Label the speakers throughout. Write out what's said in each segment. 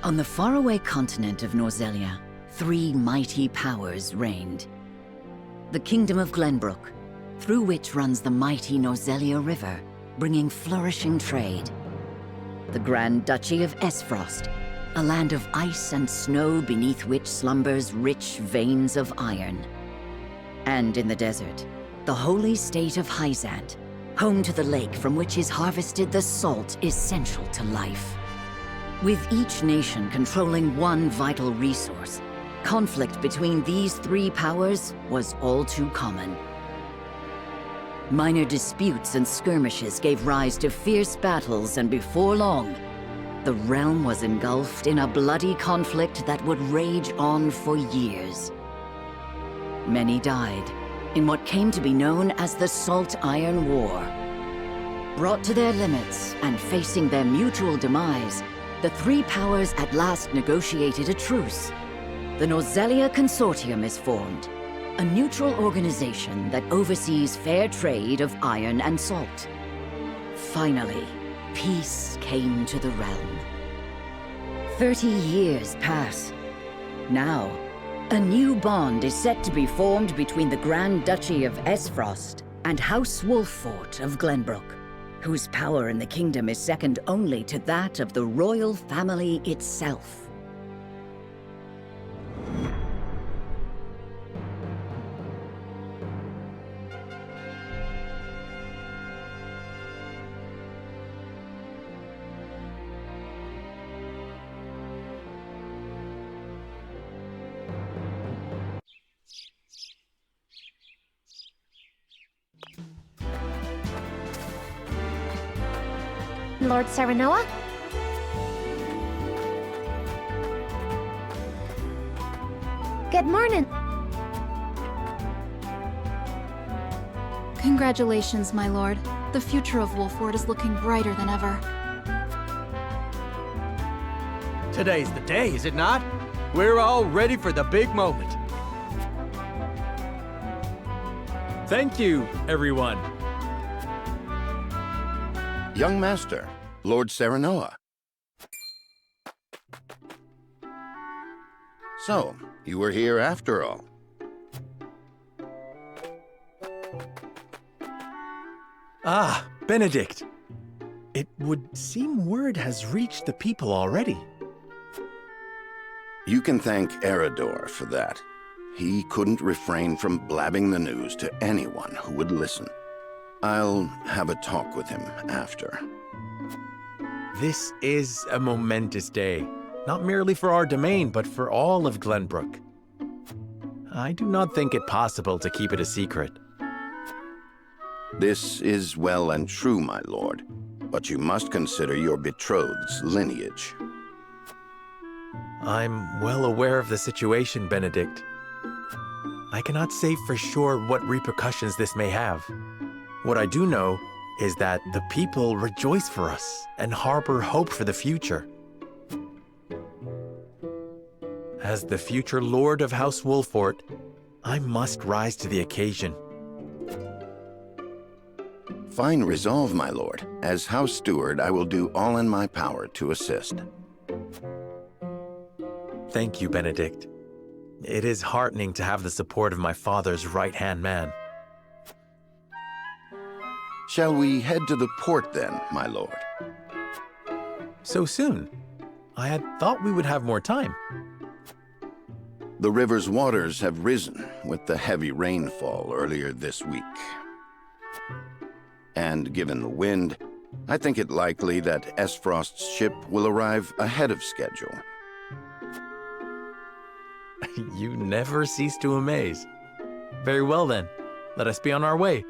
Speaker 1: On the faraway continent of Norzelia, three mighty powers reigned. The Kingdom of Glenbrook, through which runs the mighty Norzelia River, bringing flourishing trade. The Grand Duchy of Esfrost, a land of ice and snow beneath which slumbers rich veins of iron. And in the desert, the holy state of Hyzant, home to the lake from which is harvested the salt essential to life. With each nation controlling one vital resource, conflict between these three powers was all too common. Minor disputes and skirmishes gave rise to fierce battles, and before long, the realm was engulfed in a bloody conflict that would rage on for years. Many died in what came to be known as the Salt Iron War. Brought to their limits and facing their mutual demise, the three powers at last negotiated a truce. The Norzelia Consortium is formed, a neutral organization that oversees fair trade of iron and salt. Finally, peace came to the realm. 30 years pass. Now, a new bond is set to be formed between the Grand Duchy of Esfrost and House Wolffort of Glenbrook, whose power in the kingdom is second only to that of the royal family itself.
Speaker 2: Lord Serenoa? Good morning.
Speaker 3: Congratulations, my lord. The future of Wolffort is looking brighter than ever.
Speaker 4: Today's the day, is it not? We're all ready for the big moment.
Speaker 5: Thank you, everyone.
Speaker 6: Young Master, Lord Serenoa. So, you were here after all.
Speaker 5: Ah, Benedict. It would seem word has reached the people already.
Speaker 6: You can thank Eredor for that. He couldn't refrain from blabbing the news to anyone who would listen. I'll have a talk with him after.
Speaker 5: This is a momentous day, not merely for our domain, but for all of Glenbrook. I do not think it possible to keep it a secret.
Speaker 6: This is well and true, my lord, but you must consider your betrothed's lineage.
Speaker 5: I'm well aware of the situation, Benedict. I cannot say for sure what repercussions this may have. What I do know is that the people rejoice for us and harbor hope for the future. As the future Lord of House Wolffort, I must rise to the occasion.
Speaker 6: Fine resolve, my lord. As House Steward, I will do all in my power to assist.
Speaker 5: Thank you, Benedict. It is heartening to have the support of my father's right-hand man.
Speaker 6: Shall we head to the port then, my lord?
Speaker 5: So soon? I had thought we would have more time.
Speaker 6: The river's waters have risen with the heavy rainfall earlier this week. And given the wind, I think it likely that Esfrost's ship will arrive ahead of schedule.
Speaker 5: You never cease to amaze. Very well then, let us be on our way.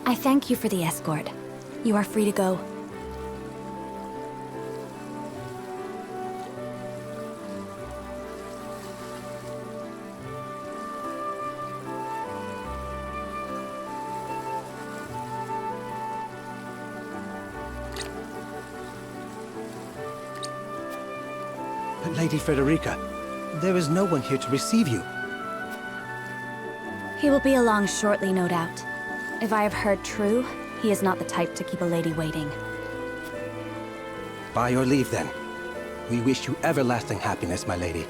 Speaker 7: I thank you for the escort. You are free to go.
Speaker 8: Lady Frederica, there is no one here to receive you.
Speaker 7: He will be along shortly, no doubt. If I have heard true, he is not the type to keep a lady waiting.
Speaker 8: By your leave, then. We wish you everlasting happiness, my lady.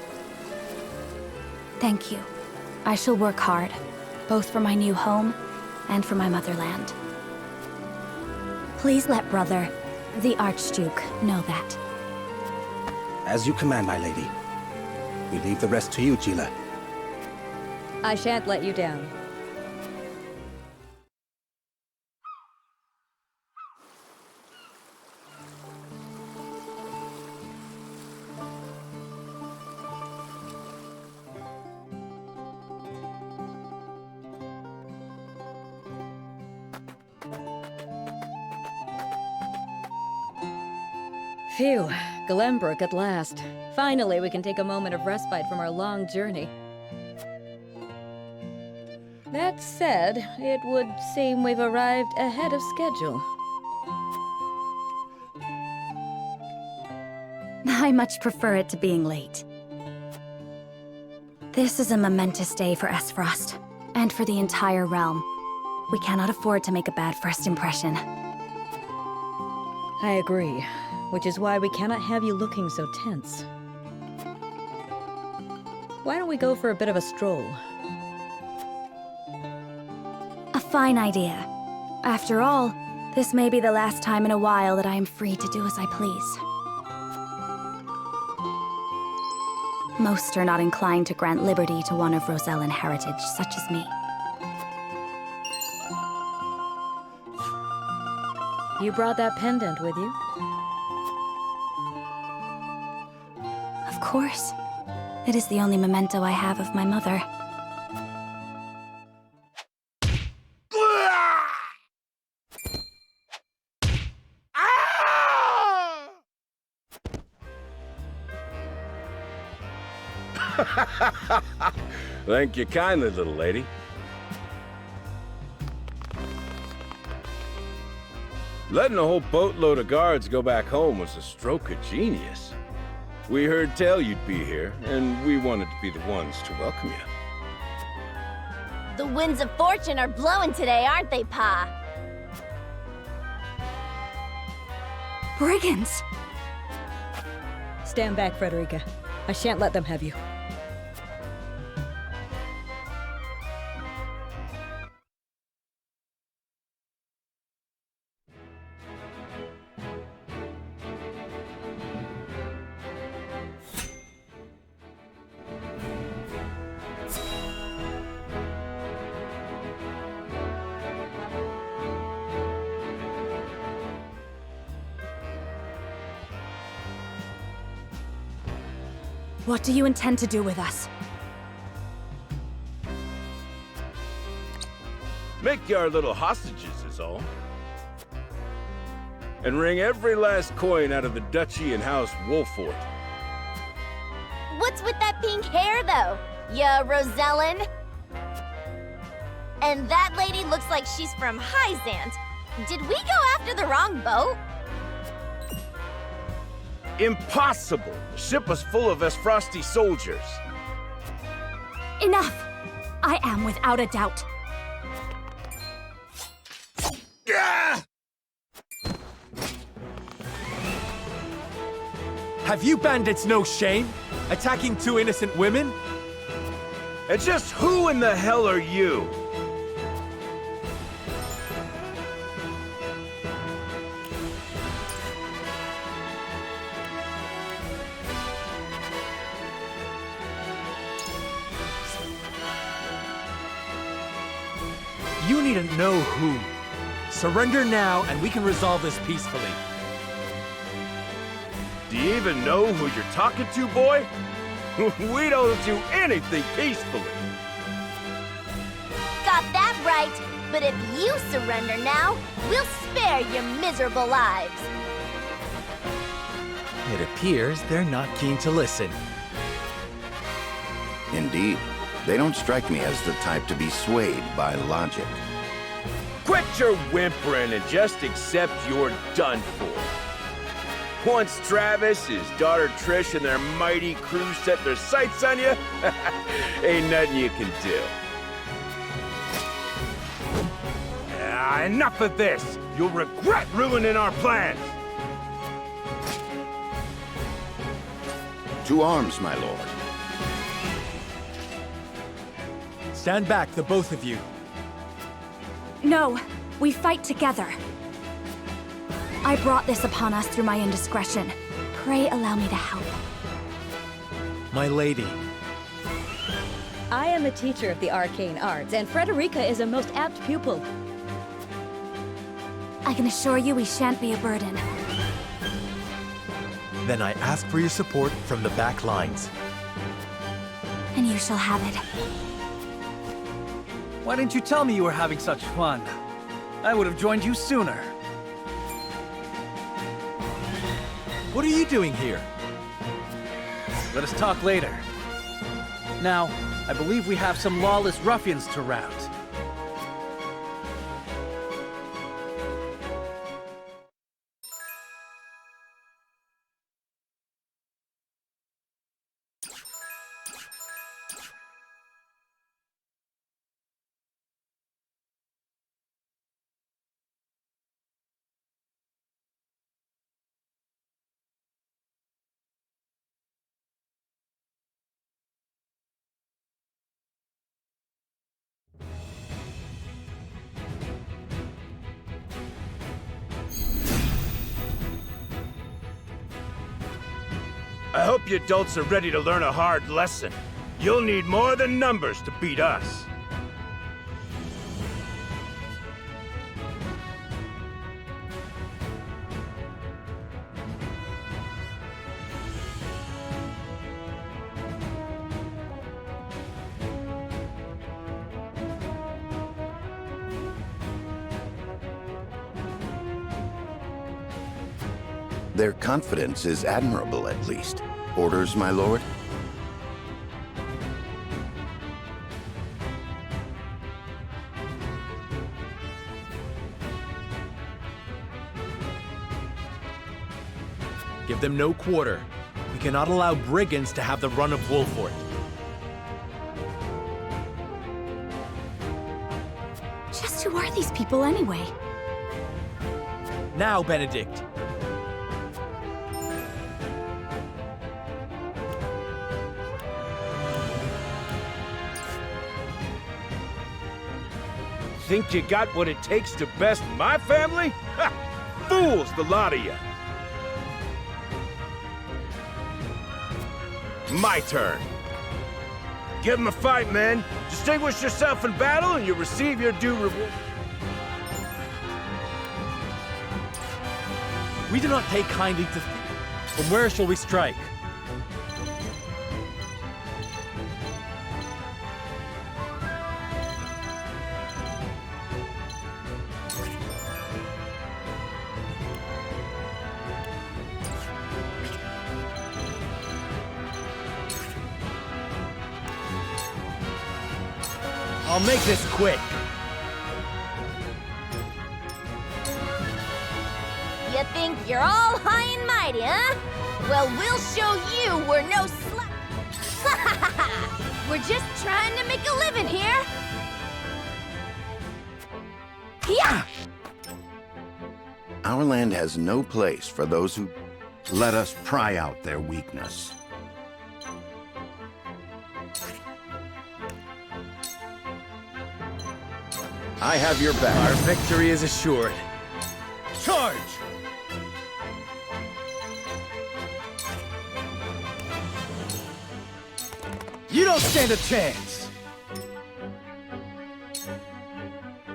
Speaker 7: Thank you. I shall work hard, both for my new home and for my motherland. Please let brother, the Archduke, know that.
Speaker 8: As you command, my lady. We leave the rest to you, Gila.
Speaker 9: I shan't let you down. Phew, Glenbrook at last. Finally, we can take a moment of respite from our long journey. That said, it would seem we've arrived ahead of schedule.
Speaker 7: I much prefer it to being late. This is a momentous day for Esfrost, and for the entire realm. We cannot afford to make a bad first impression.
Speaker 9: I agree, which is why we cannot have you looking so tense. Why don't we go for a bit of a stroll?
Speaker 7: A fine idea. After all, this may be the last time in a while that I am free to do as I please. Most are not inclined to grant liberty to one of Rosellan heritage, such as me.
Speaker 9: You brought that pendant with you?
Speaker 7: Of course. It is the only memento I have of my mother.
Speaker 10: Thank you kindly, little lady. Letting a whole boatload of guards go back home was a stroke of genius. We heard tell you'd be here, and we wanted to be the ones to welcome you.
Speaker 2: The winds of fortune are blowing today, aren't they, Pa?
Speaker 7: Brigands!
Speaker 9: Stand back, Frederica. I shan't let them have you.
Speaker 7: What do you intend to do with us?
Speaker 10: Make you our little hostages is all. And wring every last coin out of the Duchy and House Wolfort.
Speaker 2: What's with that pink hair, though? Ya Rosellan? And that lady looks like she's from Hyzant. Did we go after the wrong boat?
Speaker 10: Impossible! The ship was full of Esfrosti soldiers.
Speaker 7: Enough! I am without a doubt.
Speaker 5: Have you bandits no shame? Attacking two innocent women?
Speaker 10: And just who in the hell are you?
Speaker 5: You need to know who. Surrender now, and we can resolve this peacefully.
Speaker 10: Do you even know who you're talking to, boy? We don't do anything peacefully.
Speaker 2: Got that right. But if you surrender now, we'll spare your miserable lives.
Speaker 5: It appears they're not keen to listen.
Speaker 6: Indeed, they don't strike me as the type to be swayed by logic.
Speaker 10: Quit your whimpering and just accept you're done for. Once Travis, his daughter Trish, and their mighty crew set their sights on you, ain't nothing you can do. Enough of this! You'll regret ruining our plans!
Speaker 6: To arms, my lord.
Speaker 5: Stand back, the both of you.
Speaker 7: No, we fight together. I brought this upon us through my indiscretion. Pray allow me to help.
Speaker 5: My lady.
Speaker 9: I am a teacher of the arcane arts, and Frederica is a most apt pupil.
Speaker 7: I can assure you we shan't be a burden.
Speaker 5: Then I ask for your support from the back lines.
Speaker 7: And you shall have it.
Speaker 4: Why didn't you tell me you were having such fun? I would have joined you sooner.
Speaker 5: What are you doing here?
Speaker 4: Let us talk later. Now, I believe we have some lawless ruffians to rout.
Speaker 10: I hope you adults are ready to learn a hard lesson. You'll need more than numbers to beat us.
Speaker 6: Their confidence is admirable, at least. Orders, my lord?
Speaker 5: Give them no quarter. We cannot allow brigands to have the run of Wolford.
Speaker 7: Just who are these people anyway?
Speaker 5: Now, Benedict.
Speaker 10: Think you got what it takes to best my family? Ha! Fools, the lot of you! My turn. Give them a fight, men. Distinguish yourself in battle and you'll receive your due reward.
Speaker 5: We do not take kindly to... From where shall we strike? I'll make this quick.
Speaker 2: You think you're all high and mighty, huh? Well, we'll show you we're no slouch. We're just trying to make a living here. Yeah!
Speaker 6: Our land has no place for those who let us pry out their weakness. I have your back.
Speaker 5: Our victory is assured.
Speaker 4: Charge! You don't stand a chance!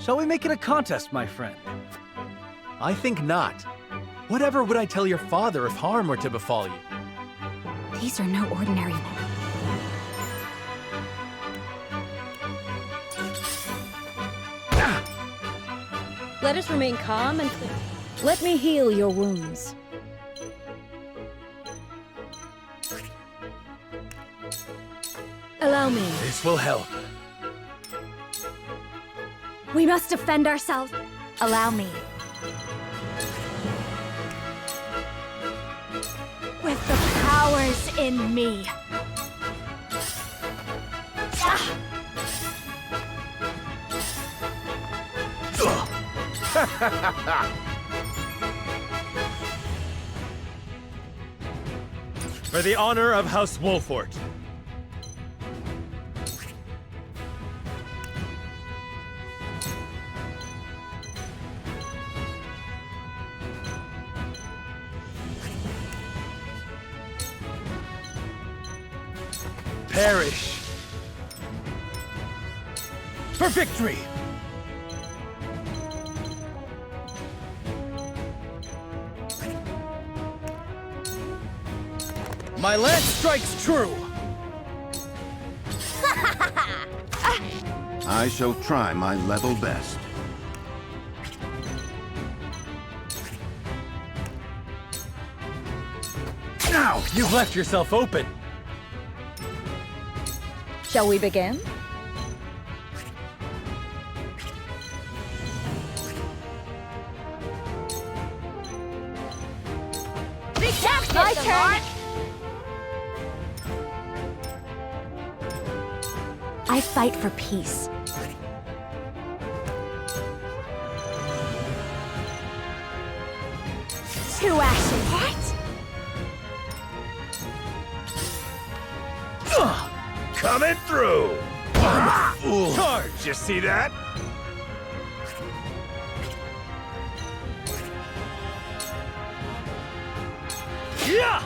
Speaker 4: Shall we make it a contest, my friend?
Speaker 5: I think not. Whatever would I tell your father if harm were to befall you?
Speaker 7: These are no ordinary men.
Speaker 9: Let us remain calm and... Let me heal your wounds.
Speaker 7: Allow me.
Speaker 4: This will help.
Speaker 7: We must defend ourselves. Allow me. With the powers in me.
Speaker 10: For the honor of House Wolfort.
Speaker 4: Perish. For victory! My lance strikes true!
Speaker 6: I shall try my level best.
Speaker 4: Now! You've left yourself open!
Speaker 9: Shall we begin?
Speaker 2: My turn!
Speaker 7: I fight for peace. To action. What?
Speaker 10: Coming through! Charge! You see that?
Speaker 4: Yeah!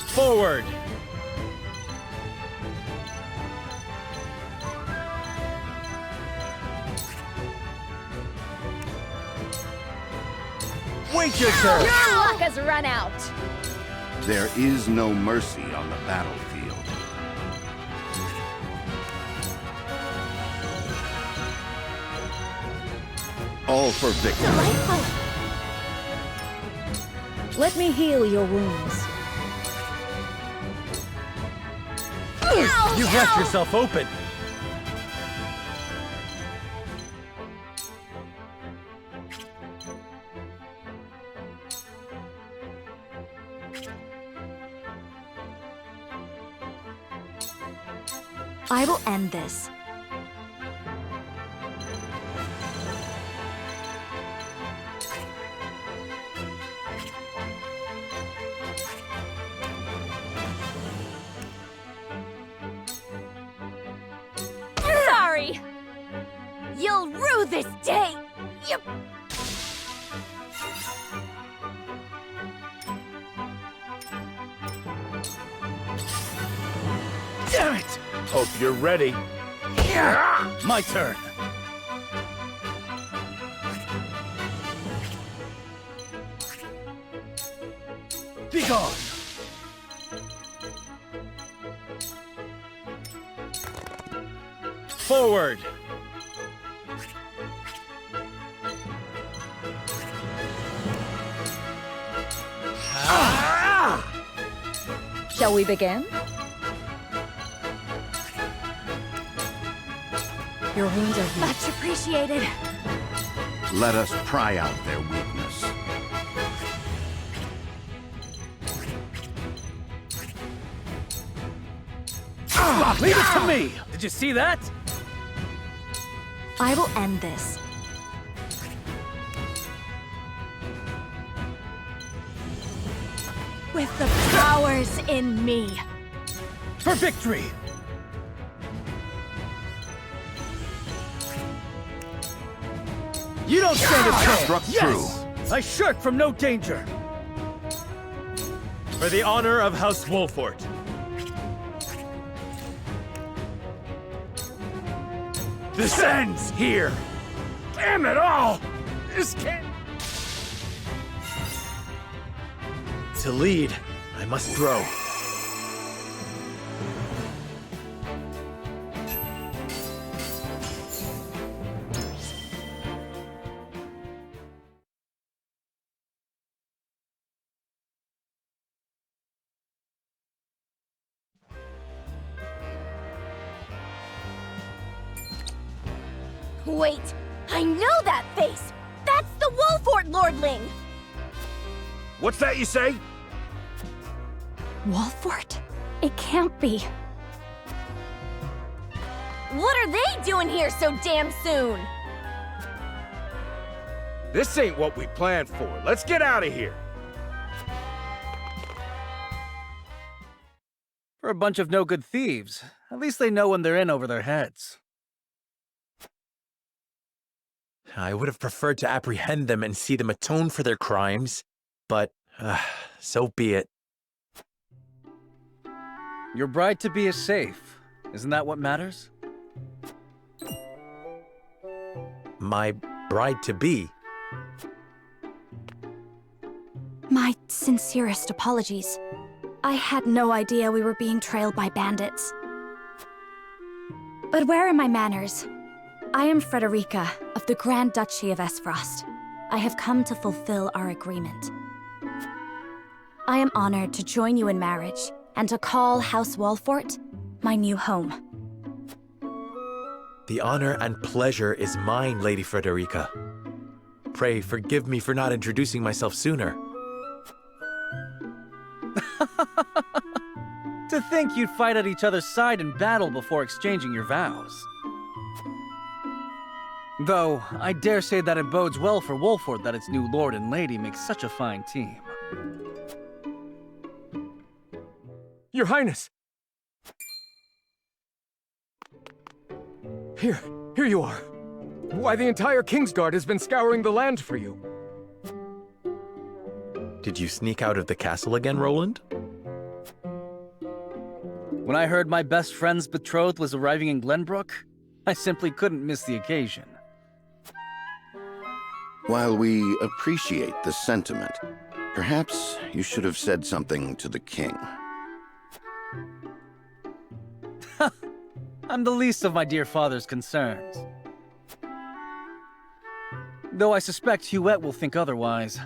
Speaker 4: Forward! Wait your turn!
Speaker 2: Your luck has run out!
Speaker 6: There is no mercy on the battlefield. All for victory.
Speaker 9: Let me heal your wounds.
Speaker 4: You've left yourself open!
Speaker 7: I will end this.
Speaker 2: Sorry! You'll rue this day! You...
Speaker 4: Damn it!
Speaker 10: Hope you're ready.
Speaker 4: My turn! Be gone! Forward!
Speaker 9: Shall we begin? Your wounds are healed.
Speaker 7: Much appreciated.
Speaker 6: Let us pry out their weakness.
Speaker 4: Leave it to me! Did you see that?
Speaker 7: I will end this. With the powers in me.
Speaker 4: For victory! You don't stand a chance!
Speaker 6: Struck
Speaker 4: Yes! I shirk from no danger!
Speaker 10: For the honor of House Wolfort. This ends here! Damn it all! This can't...
Speaker 5: To lead, I must grow.
Speaker 2: Wait, I know that face! That's the Wolfort Lordling!
Speaker 10: What's that you say?
Speaker 7: Wolfort? It can't be.
Speaker 2: What are they doing here so damn soon?
Speaker 10: This ain't what we planned for. Let's get out of here.
Speaker 4: For a bunch of no-good thieves, at least they know when they're in over their heads.
Speaker 5: I would have preferred to apprehend them and see them atone for their crimes, but so be it.
Speaker 4: Your bride-to-be is safe. Isn't that what matters?
Speaker 5: My bride-to-be?
Speaker 7: My sincerest apologies. I had no idea we were being trailed by bandits. But where are my manners? I am Frederica of the Grand Duchy of Esfrost. I have come to fulfill our agreement. I am honored to join you in marriage and to call House Wolfort my new home.
Speaker 5: The honor and pleasure is mine, Lady Frederica. Pray forgive me for not introducing myself sooner.
Speaker 4: To think you'd fight at each other's side in battle before exchanging your vows. Though, I dare say that it bodes well for Wolfort that its new lord and lady make such a fine team.
Speaker 11: Your Highness! Here you are. Why, the entire Kingsguard has been scouring the land for you.
Speaker 5: Did you sneak out of the castle again, Roland?
Speaker 4: When I heard my best friend's betrothed was arriving in Glenbrook, I simply couldn't miss the occasion.
Speaker 6: While we appreciate the sentiment, perhaps you should have said something to the king.
Speaker 4: I'm the least of my dear father's concerns. Though I suspect Huette will think otherwise.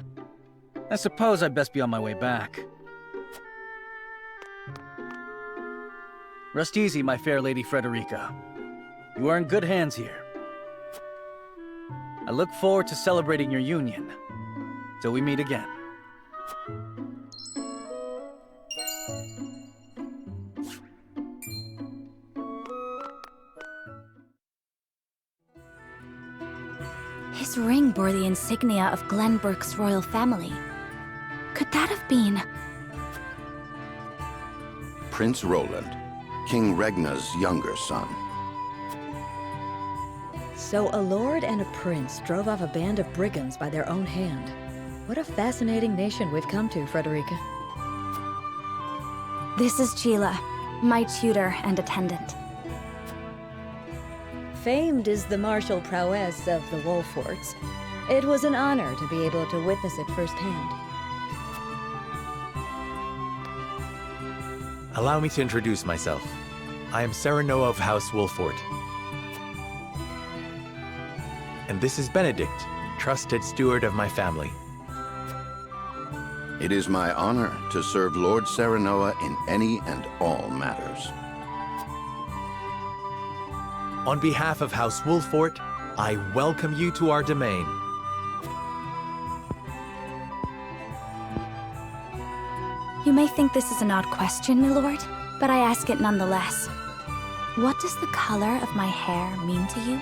Speaker 4: I suppose I'd best be on my way back. Rest easy, my fair Lady Frederica. You are in good hands here. I look forward to celebrating your union. Till we meet again.
Speaker 7: His ring bore the insignia of Glenbrook's royal family. Could that have been...
Speaker 6: Prince Roland, King Regna's younger son.
Speaker 9: So a lord and a prince drove off a band of brigands by their own hand. What a fascinating nation we've come to, Frederica.
Speaker 7: This is Sheila, my tutor and attendant.
Speaker 9: Famed is the martial prowess of the Wolforts. It was an honor to be able to witness it firsthand.
Speaker 5: Allow me to introduce myself. I am Serenoa of House Wolfort. And this is Benedict, trusted steward of my family.
Speaker 6: It is my honor to serve Lord Serenoa in any and all matters.
Speaker 5: On behalf of House Wolfort, I welcome you to our domain.
Speaker 7: You may think this is an odd question, my lord, but I ask it nonetheless. What does the color of my hair mean to you?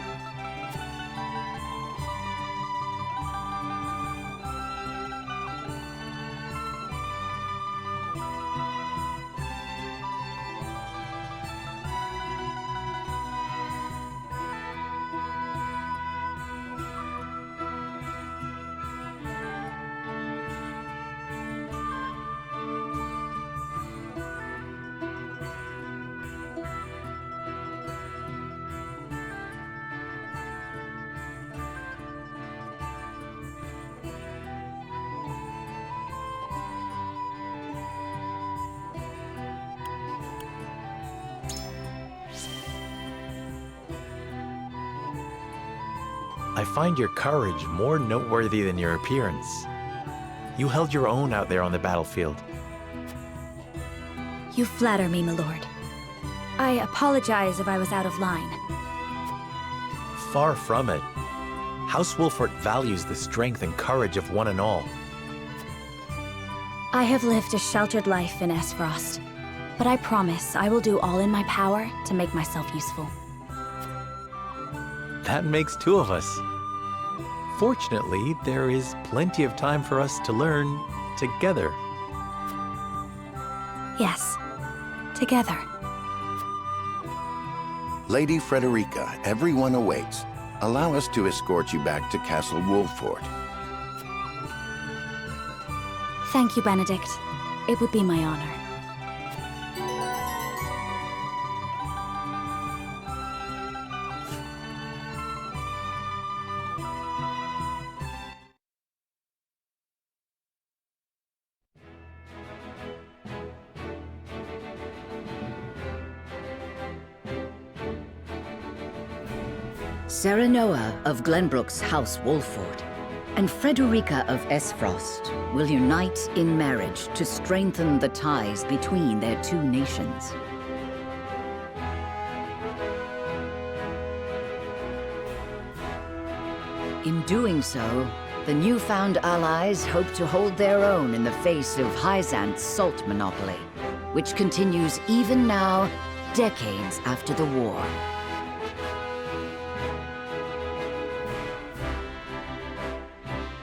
Speaker 5: I find your courage more noteworthy than your appearance. You held your own out there on the battlefield.
Speaker 7: You flatter me, my lord. I apologize if I was out of line.
Speaker 5: Far from it. House Wolfort values the strength and courage of one and all.
Speaker 7: I have lived a sheltered life in Esfrost, but I promise I will do all in my power to make myself useful.
Speaker 5: That makes two of us. Fortunately, there is plenty of time for us to learn together.
Speaker 7: Yes, together.
Speaker 6: Lady Frederica, everyone awaits. Allow us to escort you back to Castle Wolfort.
Speaker 7: Thank you, Benedict. It would be my honor.
Speaker 1: Serenoa of Glenbrook's House Wolfort and Frederica of Esfrost will unite in marriage to strengthen the ties between their two nations. In doing so, the newfound allies hope to hold their own in the face of Hyzant's salt monopoly, which continues even now, decades after the war.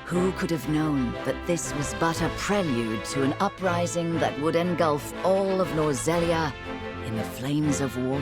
Speaker 1: Who could have known that this was but a prelude to an uprising that would engulf all of Norzelia in the flames of war?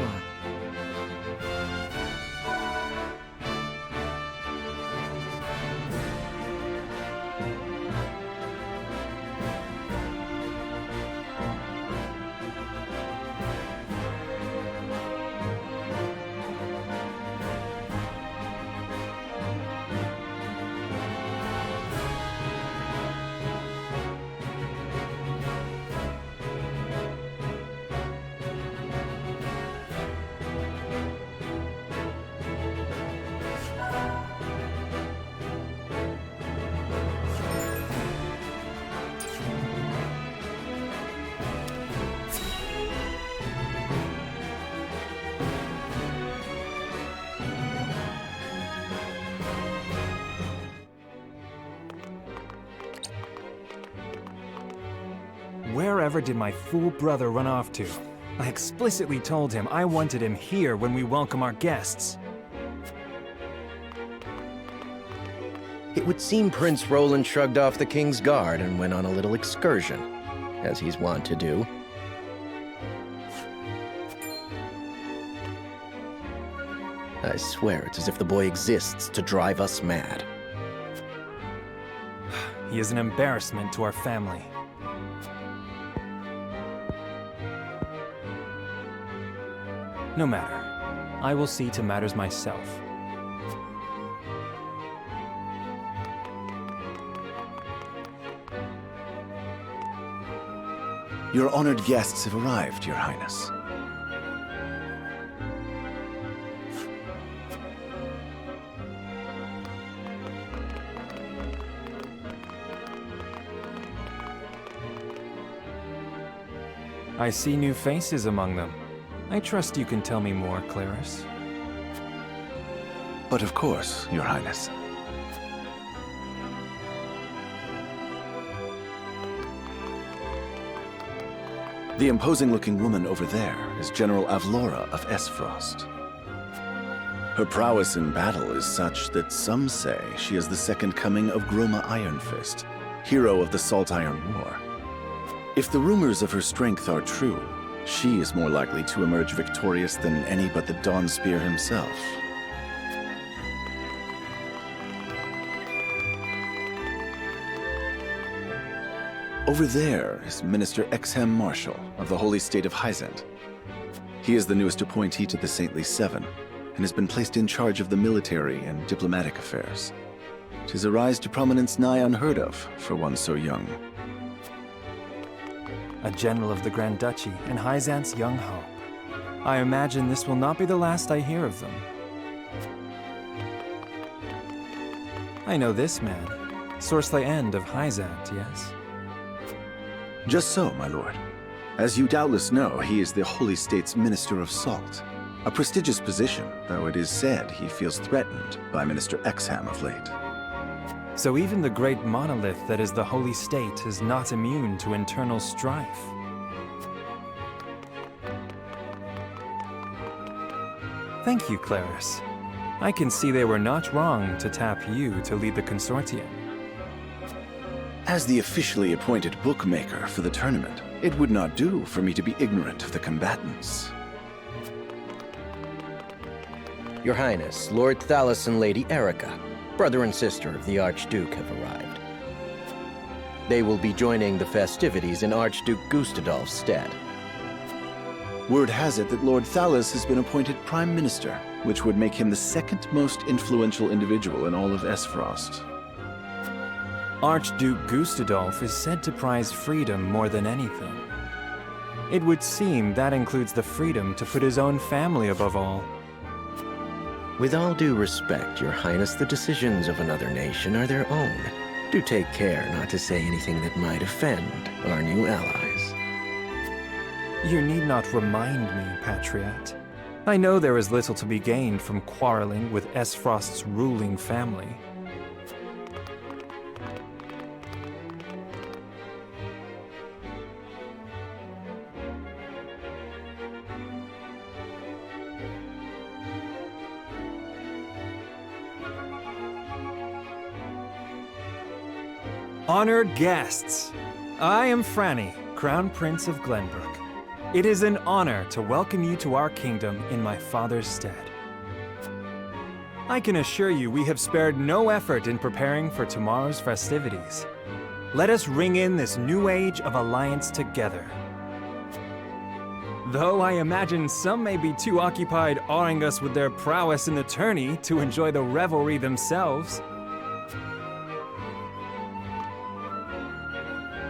Speaker 11: Wherever did my fool brother run off to? I explicitly told him I wanted him here when we welcome our guests.
Speaker 12: It would seem Prince Roland shrugged off the King's Guard and went on a little excursion, as he's wont to do. I swear it's as if the boy exists to drive us mad.
Speaker 11: He is an embarrassment to our family. No matter. I will see to matters myself.
Speaker 13: Your honored guests have arrived, Your Highness.
Speaker 11: I see new faces among them. I trust you can tell me more, Claris.
Speaker 13: But of course, Your Highness. The imposing-looking woman over there is General Avlora of Esfrost. Her prowess in battle is such that some say she is the second coming of Groma Ironfist, hero of the Salt Iron War. If the rumors of her strength are true, she is more likely to emerge victorious than any but the Dawnspear himself. Over there is Minister Exham Marshall of the Holy State of Hyzant. He is the newest appointee to the Saintly Seven, and has been placed in charge of the military and diplomatic affairs. 'Tis a rise to prominence nigh unheard of for one so young.
Speaker 11: A general of the Grand Duchy and Hyzant's young hope. I imagine this will not be the last I hear of them. I know this man, Sorsley End of Hyzant, yes?
Speaker 13: Just so, my lord. As you doubtless know, he is the Holy State's Minister of Salt. A prestigious position, though it is said he feels threatened by Minister Exham of late.
Speaker 11: So even the great monolith that is the Holy State is not immune to internal strife. Thank you, Claris. I can see they were not wrong to tap you to lead the consortium.
Speaker 13: As the officially appointed bookmaker for the tournament, it would not do for me to be ignorant of the combatants.
Speaker 12: Your Highness, Lord Thalos and Lady Erica, brother and sister of the Archduke, have arrived. They will be joining the festivities in Archduke Gustadolf's stead.
Speaker 13: Word has it that Lord Thalos has been appointed Prime Minister, which would make him the second most influential individual in all of Esfrost.
Speaker 11: Archduke Gustadolf is said to prize freedom more than anything. It would seem that includes the freedom to put his own family above all.
Speaker 12: With all due respect, Your Highness, the decisions of another nation are their own. Do take care not to say anything that might offend our new allies.
Speaker 11: You need not remind me, Patriot. I know there is little to be gained from quarreling with Esfrost's ruling family. Honored guests, I am Franny, Crown Prince of Glenbrook. It is an honor to welcome you to our kingdom in my father's stead. I can assure you we have spared no effort in preparing for tomorrow's festivities. Let us ring in this new age of alliance together. Though I imagine some may be too occupied awing us with their prowess in the tourney to enjoy the revelry themselves.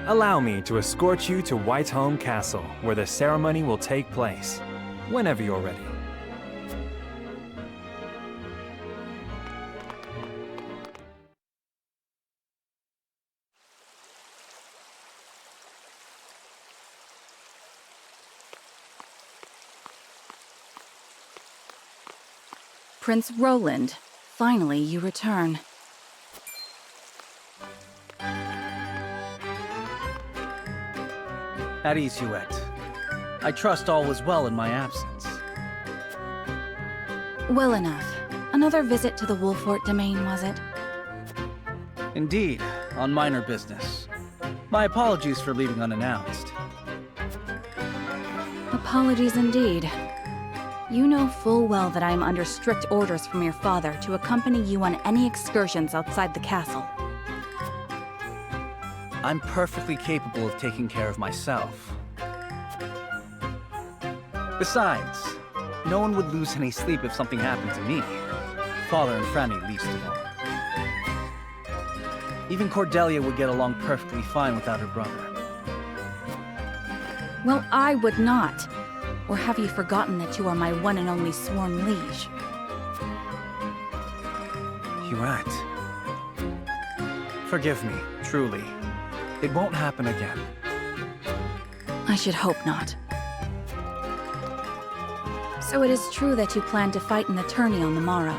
Speaker 11: Allow me to escort you to Whiteholm Castle, where the ceremony will take place, whenever you're ready.
Speaker 3: Prince Roland, finally you return.
Speaker 4: At ease, Huette. I trust all was well in my absence.
Speaker 3: Well enough. Another visit to the Wolfort domain, was it?
Speaker 4: Indeed, on minor business. My apologies for leaving unannounced.
Speaker 3: Apologies indeed. You know full well that I am under strict orders from your father to accompany you on any excursions outside the castle.
Speaker 4: I'm perfectly capable of taking care of myself. Besides, no one would lose any sleep if something happened to me. Father and Franny least of all. Even Cordelia would get along perfectly fine without her brother.
Speaker 3: Well, I would not. Or have you forgotten that you are my one and only sworn liege?
Speaker 4: Huette. Forgive me, truly. It won't happen again.
Speaker 3: I should hope not. So it is true that you plan to fight in the tourney on the morrow,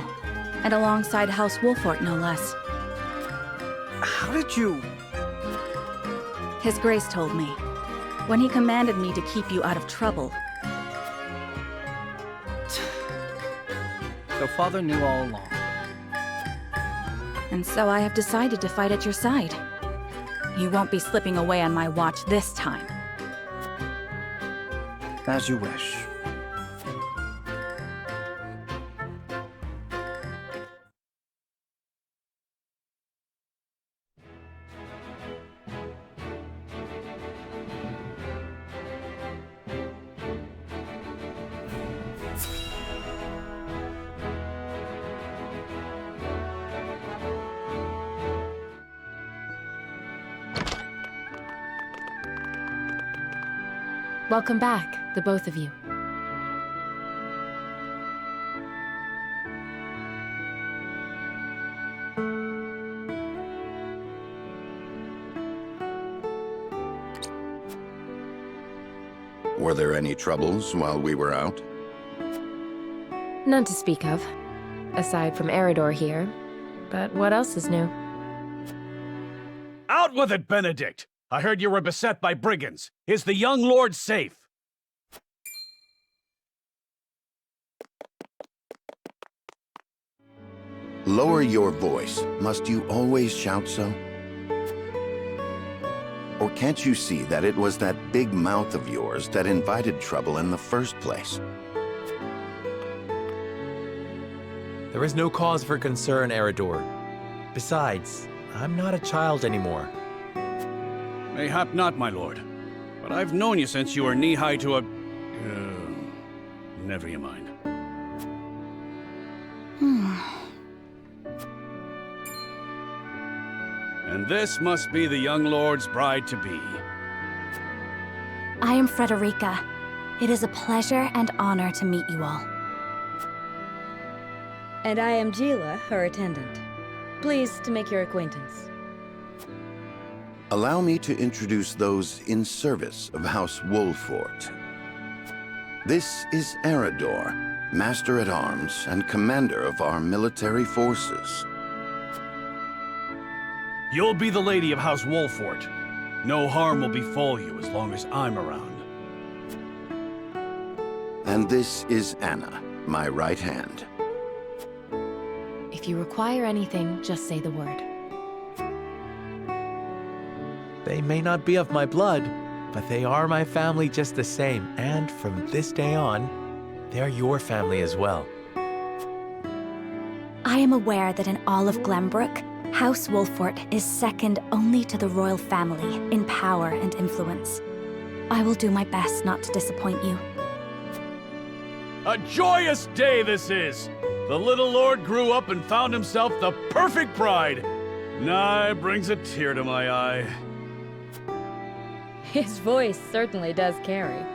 Speaker 3: and alongside House Wolfort, no less.
Speaker 4: How did you...
Speaker 3: His Grace told me, when he commanded me to keep you out of trouble.
Speaker 4: So Father knew all along.
Speaker 3: And so I have decided to fight at your side. You won't be slipping away on my watch this time.
Speaker 4: As you wish.
Speaker 14: Welcome back, the both of you.
Speaker 6: Were there any troubles while we were out?
Speaker 14: None to speak of, aside from Eridor here. But what else is new?
Speaker 15: Out with it, Benedict! I heard you were beset by brigands. Is the young lord safe?
Speaker 6: Lower your voice. Must you always shout so? Or can't you see that it was that big mouth of yours that invited trouble in the first place?
Speaker 5: There is no cause for concern, Eridor. Besides, I'm not a child anymore.
Speaker 15: Mayhap not, my lord. But I've known you since you were knee-high to a... never you mind. And this must be the young lord's bride-to-be.
Speaker 7: I am Frederica. It is a pleasure and honor to meet you all.
Speaker 9: And I am Gila, her attendant. Pleased to make your acquaintance.
Speaker 6: Allow me to introduce those in service of House Wolfort. This is Eridor, Master-at-Arms and commander of our military forces.
Speaker 15: You'll be the lady of House Wolfort. No harm will befall you as long as I'm around.
Speaker 6: And this is Anna, my right hand.
Speaker 14: If you require anything, just say the word.
Speaker 5: They may not be of my blood, but they are my family just the same, and from this day on, they're your family as well.
Speaker 7: I am aware that in all of Glenbrook, House Wolfort is second only to the royal family in power and influence. I will do my best not to disappoint you.
Speaker 15: A joyous day this is! The little lord grew up and found himself the perfect bride. Nigh brings a tear to my eye.
Speaker 9: His voice certainly does carry.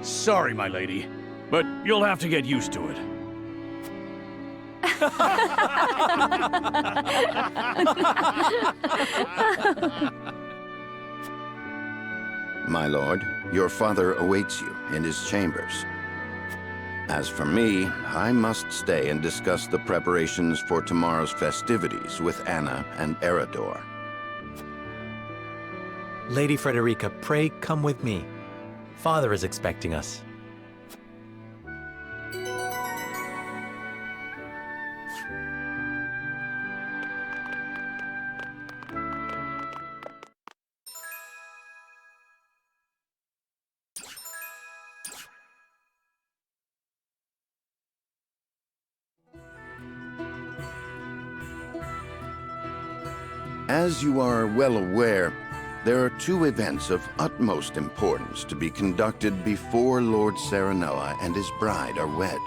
Speaker 15: Sorry, my lady, but you'll have to get used to it.
Speaker 6: My lord, your father awaits you in his chambers. As for me, I must stay and discuss the preparations for tomorrow's festivities with Anna and Eridor.
Speaker 5: Lady Frederica, pray come with me. Father is expecting us.
Speaker 6: As you are well aware, there are two events of utmost importance to be conducted before Lord Serenella and his bride are wed.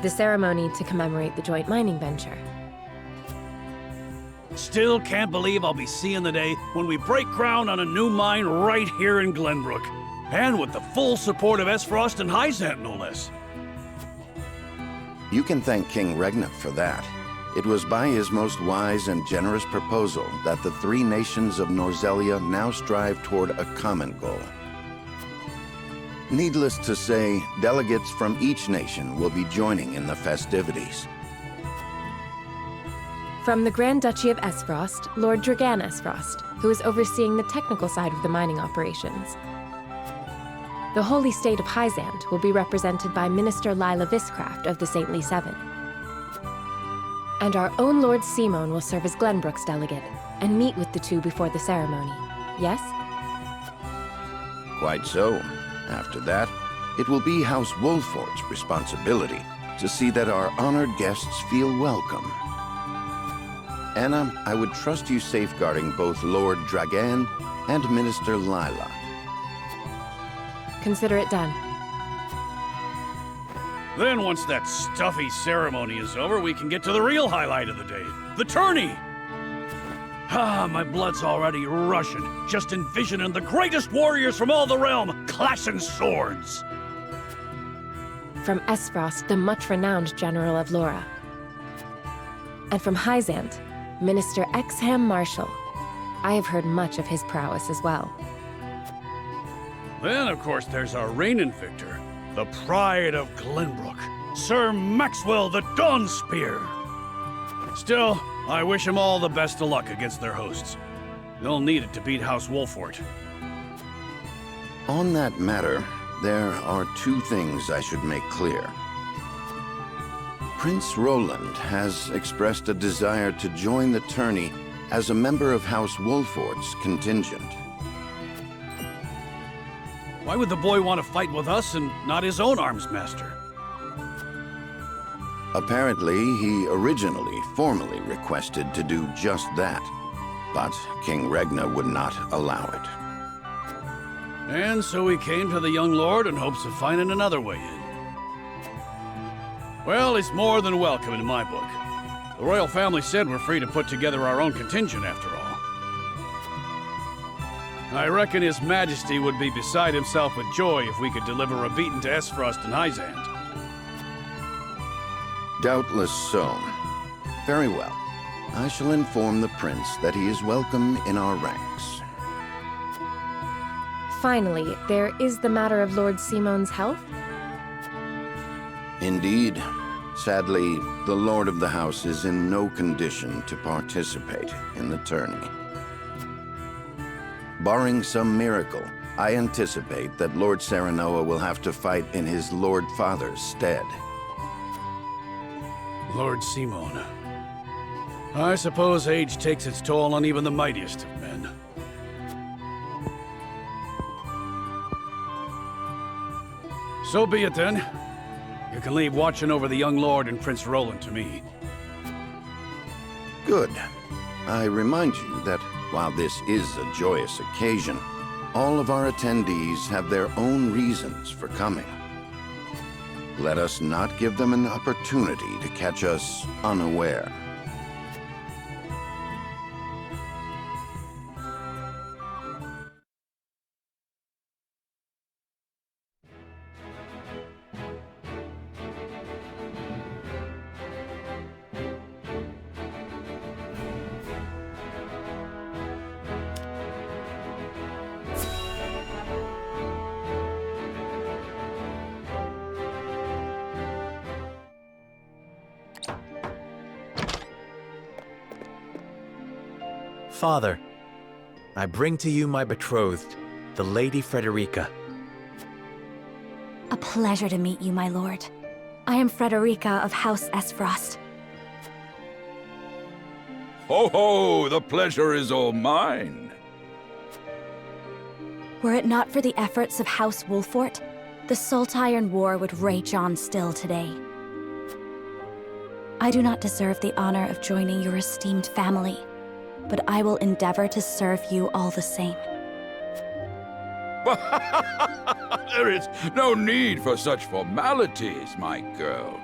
Speaker 14: The ceremony to commemorate the joint mining venture.
Speaker 15: Still can't believe I'll be seeing the day when we break ground on a new mine right here in Glenbrook. And with the full support of Esfrost and Hyzant, no less.
Speaker 6: You can thank King Regna for that. It was by his most wise and generous proposal that the three nations of Norzelia now strive toward a common goal. Needless to say, delegates from each nation will be joining in the festivities.
Speaker 14: From the Grand Duchy of Esfrost, Lord Dragan Esfrost, who is overseeing the technical side of the mining operations. The Holy State of Hyzant will be represented by Minister Lila Viscraft of the Saintly Seven. And our own Lord Simon will serve as Glenbrook's delegate and meet with the two before the ceremony. Yes?
Speaker 6: Quite so. After that, it will be House Wolfort's responsibility to see that our honored guests feel welcome. Anna, I would trust you safeguarding both Lord Dragan and Minister Lila.
Speaker 14: Consider it done.
Speaker 15: Then once that stuffy ceremony is over, we can get to the real highlight of the day, the tourney! Ah, my blood's already rushing, just envisioning the greatest warriors from all the realm clashing swords!
Speaker 14: From Esfrost, the much-renowned General of Laura. And from Hyzant, Minister Exham Marshall. I have heard much of his prowess as well.
Speaker 15: Then, of course, there's our reigning victor, the pride of Glenbrook, Sir Maxwell the Dawnspear. Still, I wish him all the best of luck against their hosts. They'll need it to beat House Wolfort.
Speaker 6: On that matter, there are two things I should make clear. Prince Roland has expressed a desire to join the tourney as a member of House Wolfort's contingent.
Speaker 15: Why would the boy want to fight with us and not his own arms master?
Speaker 6: Apparently, he originally formally requested to do just that, but King Regna would not allow it.
Speaker 15: And so he came to the young lord in hopes of finding another way in. Well, it's more than welcome in my book. The royal family said we're free to put together our own contingent after all. I reckon His Majesty would be beside himself with joy if we could deliver a beating to Esfrost and Hyzant.
Speaker 6: Doubtless so. Very well. I shall inform the prince that he is welcome in our ranks.
Speaker 14: Finally, there is the matter of Lord Simon's health.
Speaker 6: Indeed. Sadly, the Lord of the House is in no condition to participate in the tourney. Barring some miracle, I anticipate that Lord Serenoa will have to fight in his Lord Father's stead.
Speaker 15: Lord Simon. I suppose age takes its toll on even the mightiest of men. So be it then. You can leave watching over the young lord and Prince Roland to me.
Speaker 6: Good. I remind you that while this is a joyous occasion, all of our attendees have their own reasons for coming. Let us not give them an opportunity to catch us unaware.
Speaker 5: Father, I bring to you my betrothed, the Lady Frederica.
Speaker 7: A pleasure to meet you, my lord. I am Frederica of House Esfrost.
Speaker 16: Ho ho! The pleasure is all mine.
Speaker 7: Were it not for the efforts of House Wolfort, the Saltiron War would rage on still today. I do not deserve the honor of joining your esteemed family, but I will endeavor to serve you all the same.
Speaker 16: There is no need for such formalities, my girl.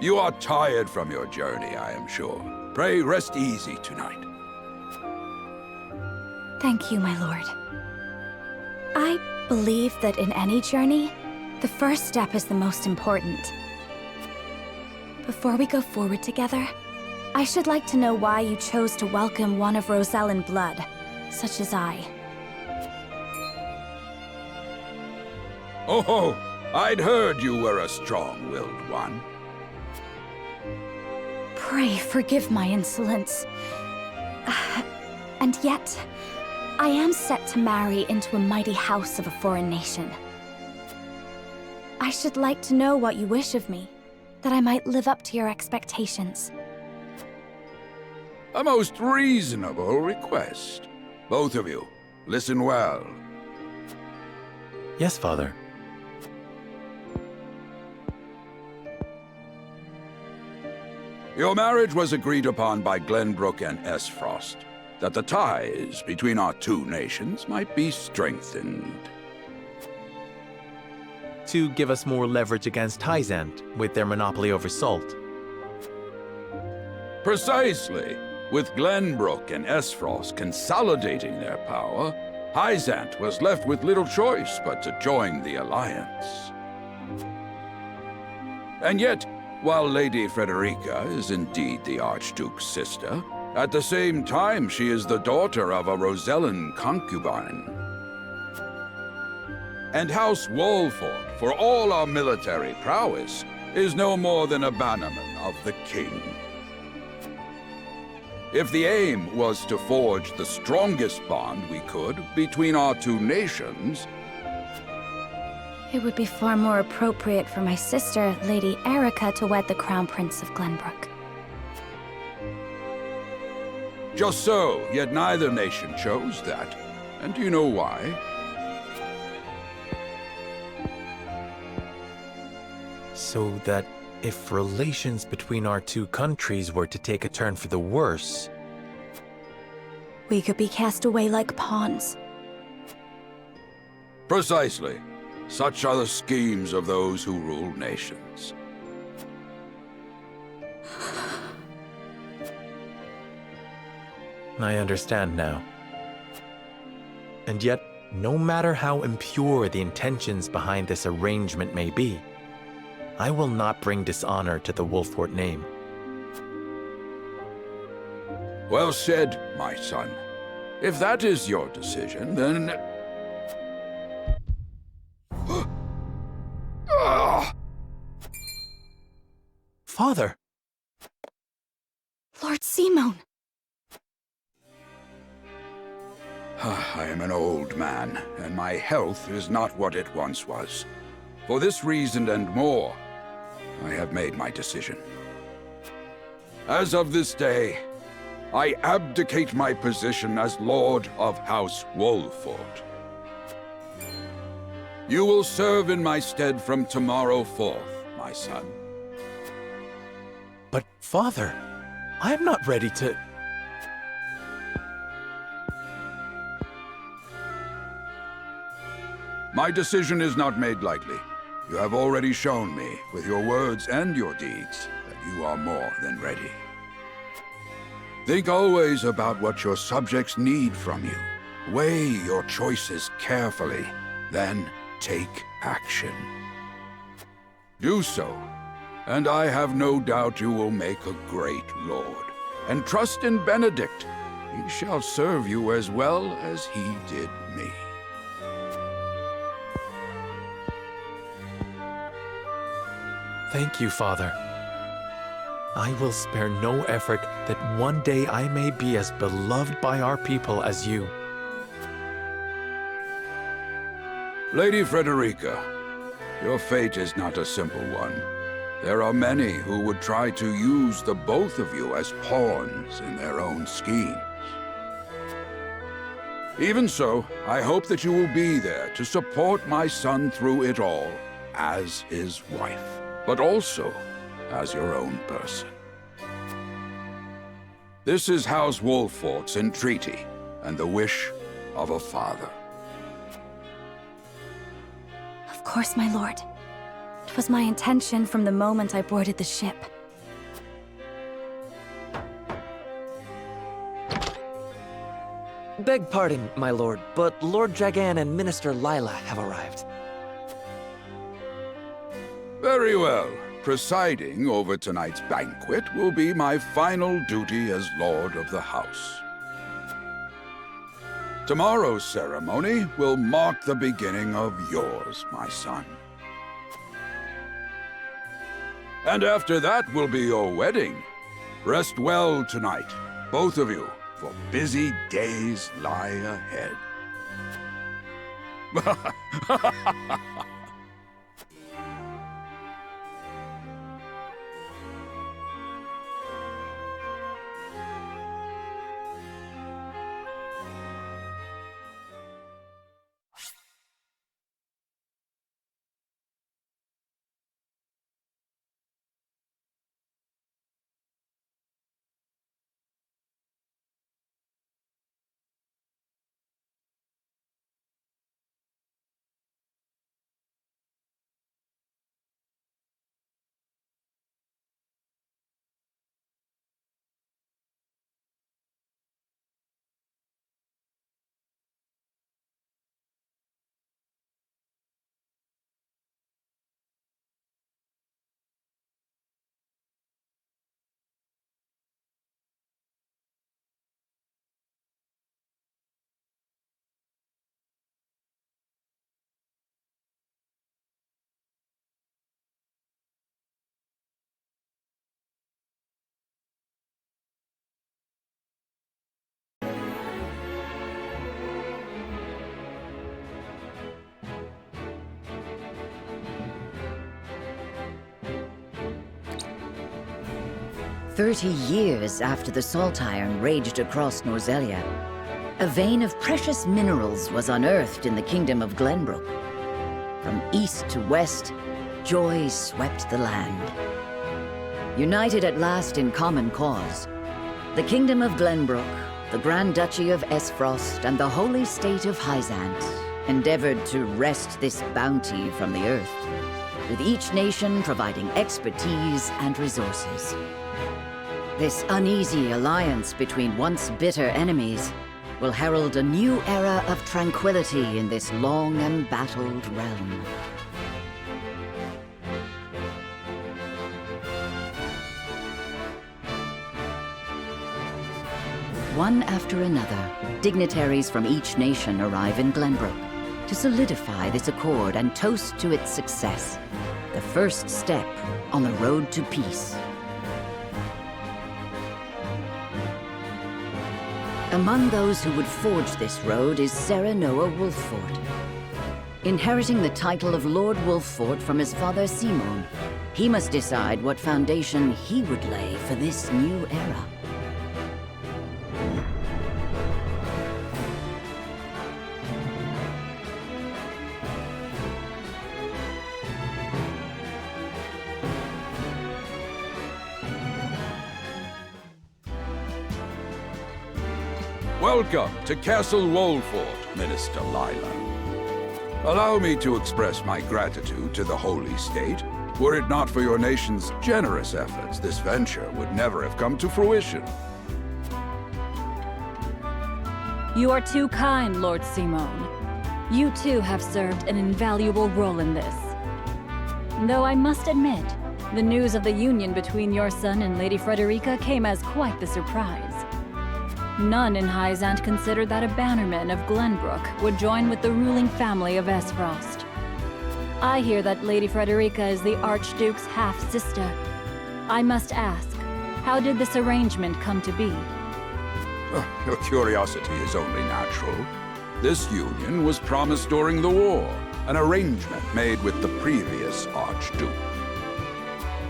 Speaker 16: You are tired from your journey, I am sure. Pray rest easy tonight.
Speaker 7: Thank you, my lord. I believe that in any journey, the first step is the most important. Before we go forward together, I should like to know why you chose to welcome one of Rosellan blood, such as I.
Speaker 16: Oh, I'd heard you were a strong-willed one.
Speaker 7: Pray forgive my insolence. And yet, I am set to marry into a mighty house of a foreign nation. I should like to know what you wish of me, that I might live up to your expectations.
Speaker 16: A most reasonable request. Both of you, listen well.
Speaker 5: Yes, Father.
Speaker 16: Your marriage was agreed upon by Glenbrook and Esfrost, that the ties between our two nations might be strengthened.
Speaker 5: To give us more leverage against Hyzant with their monopoly over salt.
Speaker 16: Precisely. With Glenbrook and Esfrost consolidating their power, Hyzant was left with little choice but to join the alliance. And yet, while Lady Frederica is indeed the Archduke's sister, at the same time she is the daughter of a Rosellan concubine. And House Wolford, for all our military prowess, is no more than a bannerman of the king. If the aim was to forge the strongest bond we could between our two nations,
Speaker 7: It would be far more appropriate for my sister, Lady Erica, to wed the Crown Prince of Glenbrook.
Speaker 16: just so, yet neither nation chose that. And do you know why?
Speaker 5: So that if relations between our two countries were to take a turn for the worse,
Speaker 7: We could be cast away like pawns.
Speaker 16: Precisely. Such are the schemes of those who rule nations.
Speaker 5: I understand now. And yet, no matter how impure the intentions behind this arrangement may be, I will not bring dishonor to the Wolfort name.
Speaker 16: Well said, my son. If that is your decision, then...
Speaker 5: Father!
Speaker 7: Lord Simone!
Speaker 16: I am an old man, and my health is not what it once was. For this reason and more, I have made my decision. As of this day, I abdicate my position as Lord of House Wolford. You will serve in my stead from tomorrow forth, my son.
Speaker 5: But, Father, I am not ready to...
Speaker 16: My decision is not made lightly. You have already shown me, with your words and your deeds, that you are more than ready. Think always about what your subjects need from you. Weigh your choices carefully, then take action. Do so, and I have no doubt you will make a great lord. And trust in Benedict. He shall serve you as well as he did me.
Speaker 5: Thank you, Father. I will spare no effort that one day I may be as beloved by our people as you.
Speaker 16: Lady Frederica, your fate is not a simple one. There are many who would try to use the both of you as pawns in their own schemes. Even so, I hope that you will be there to support my son through it all, as his wife, but also as your own person. This is House Wolfort's entreaty, and the wish of a father.
Speaker 7: Of course, my lord. It was my intention from the moment I boarded the ship.
Speaker 17: Beg pardon, my lord, but Lord Dragan and Minister Lila have arrived.
Speaker 16: Very well. Presiding over tonight's banquet will be my final duty as Lord of the House. Tomorrow's ceremony will mark the beginning of yours, my son. And after that will be your wedding. Rest well tonight, both of you, for busy days lie ahead.
Speaker 1: 30 years after the Salt Iron raged across Norzelia, a vein of precious minerals was unearthed in the Kingdom of Glenbrook. From east to west, joy swept the land. United at last in common cause, the Kingdom of Glenbrook, the Grand Duchy of Esfrost, and the Holy State of Hyzant endeavored to wrest this bounty from the earth, with each nation providing expertise and resources. This uneasy alliance between once bitter enemies will herald a new era of tranquility in this long embattled realm. One after another, dignitaries from each nation arrive in Glenbrook to solidify this accord and toast to its success, the first step on the road to peace. Among those who would forge this road is Serenoa Wolffort. Inheriting the title of Lord Wolffort from his father Simon, he must decide what foundation he would lay for this new era.
Speaker 16: Welcome to Castle Wolffort, Minister Lila. Allow me to express my gratitude to the Holy State. Were it not for your nation's generous efforts, this venture would never have come to fruition.
Speaker 3: You are too kind, Lord Simon. You too have served an invaluable role in this. Though I must admit, the news of the union between your son and Lady Frederica came as quite the surprise. None in Hyzant considered that a bannerman of Glenbrook would join with the ruling family of Esfrost. I hear that Lady Frederica is the Archduke's half-sister. I must ask, how did this arrangement come to be?
Speaker 16: Your curiosity is only natural. This union was promised during the war, an arrangement made with the previous Archduke.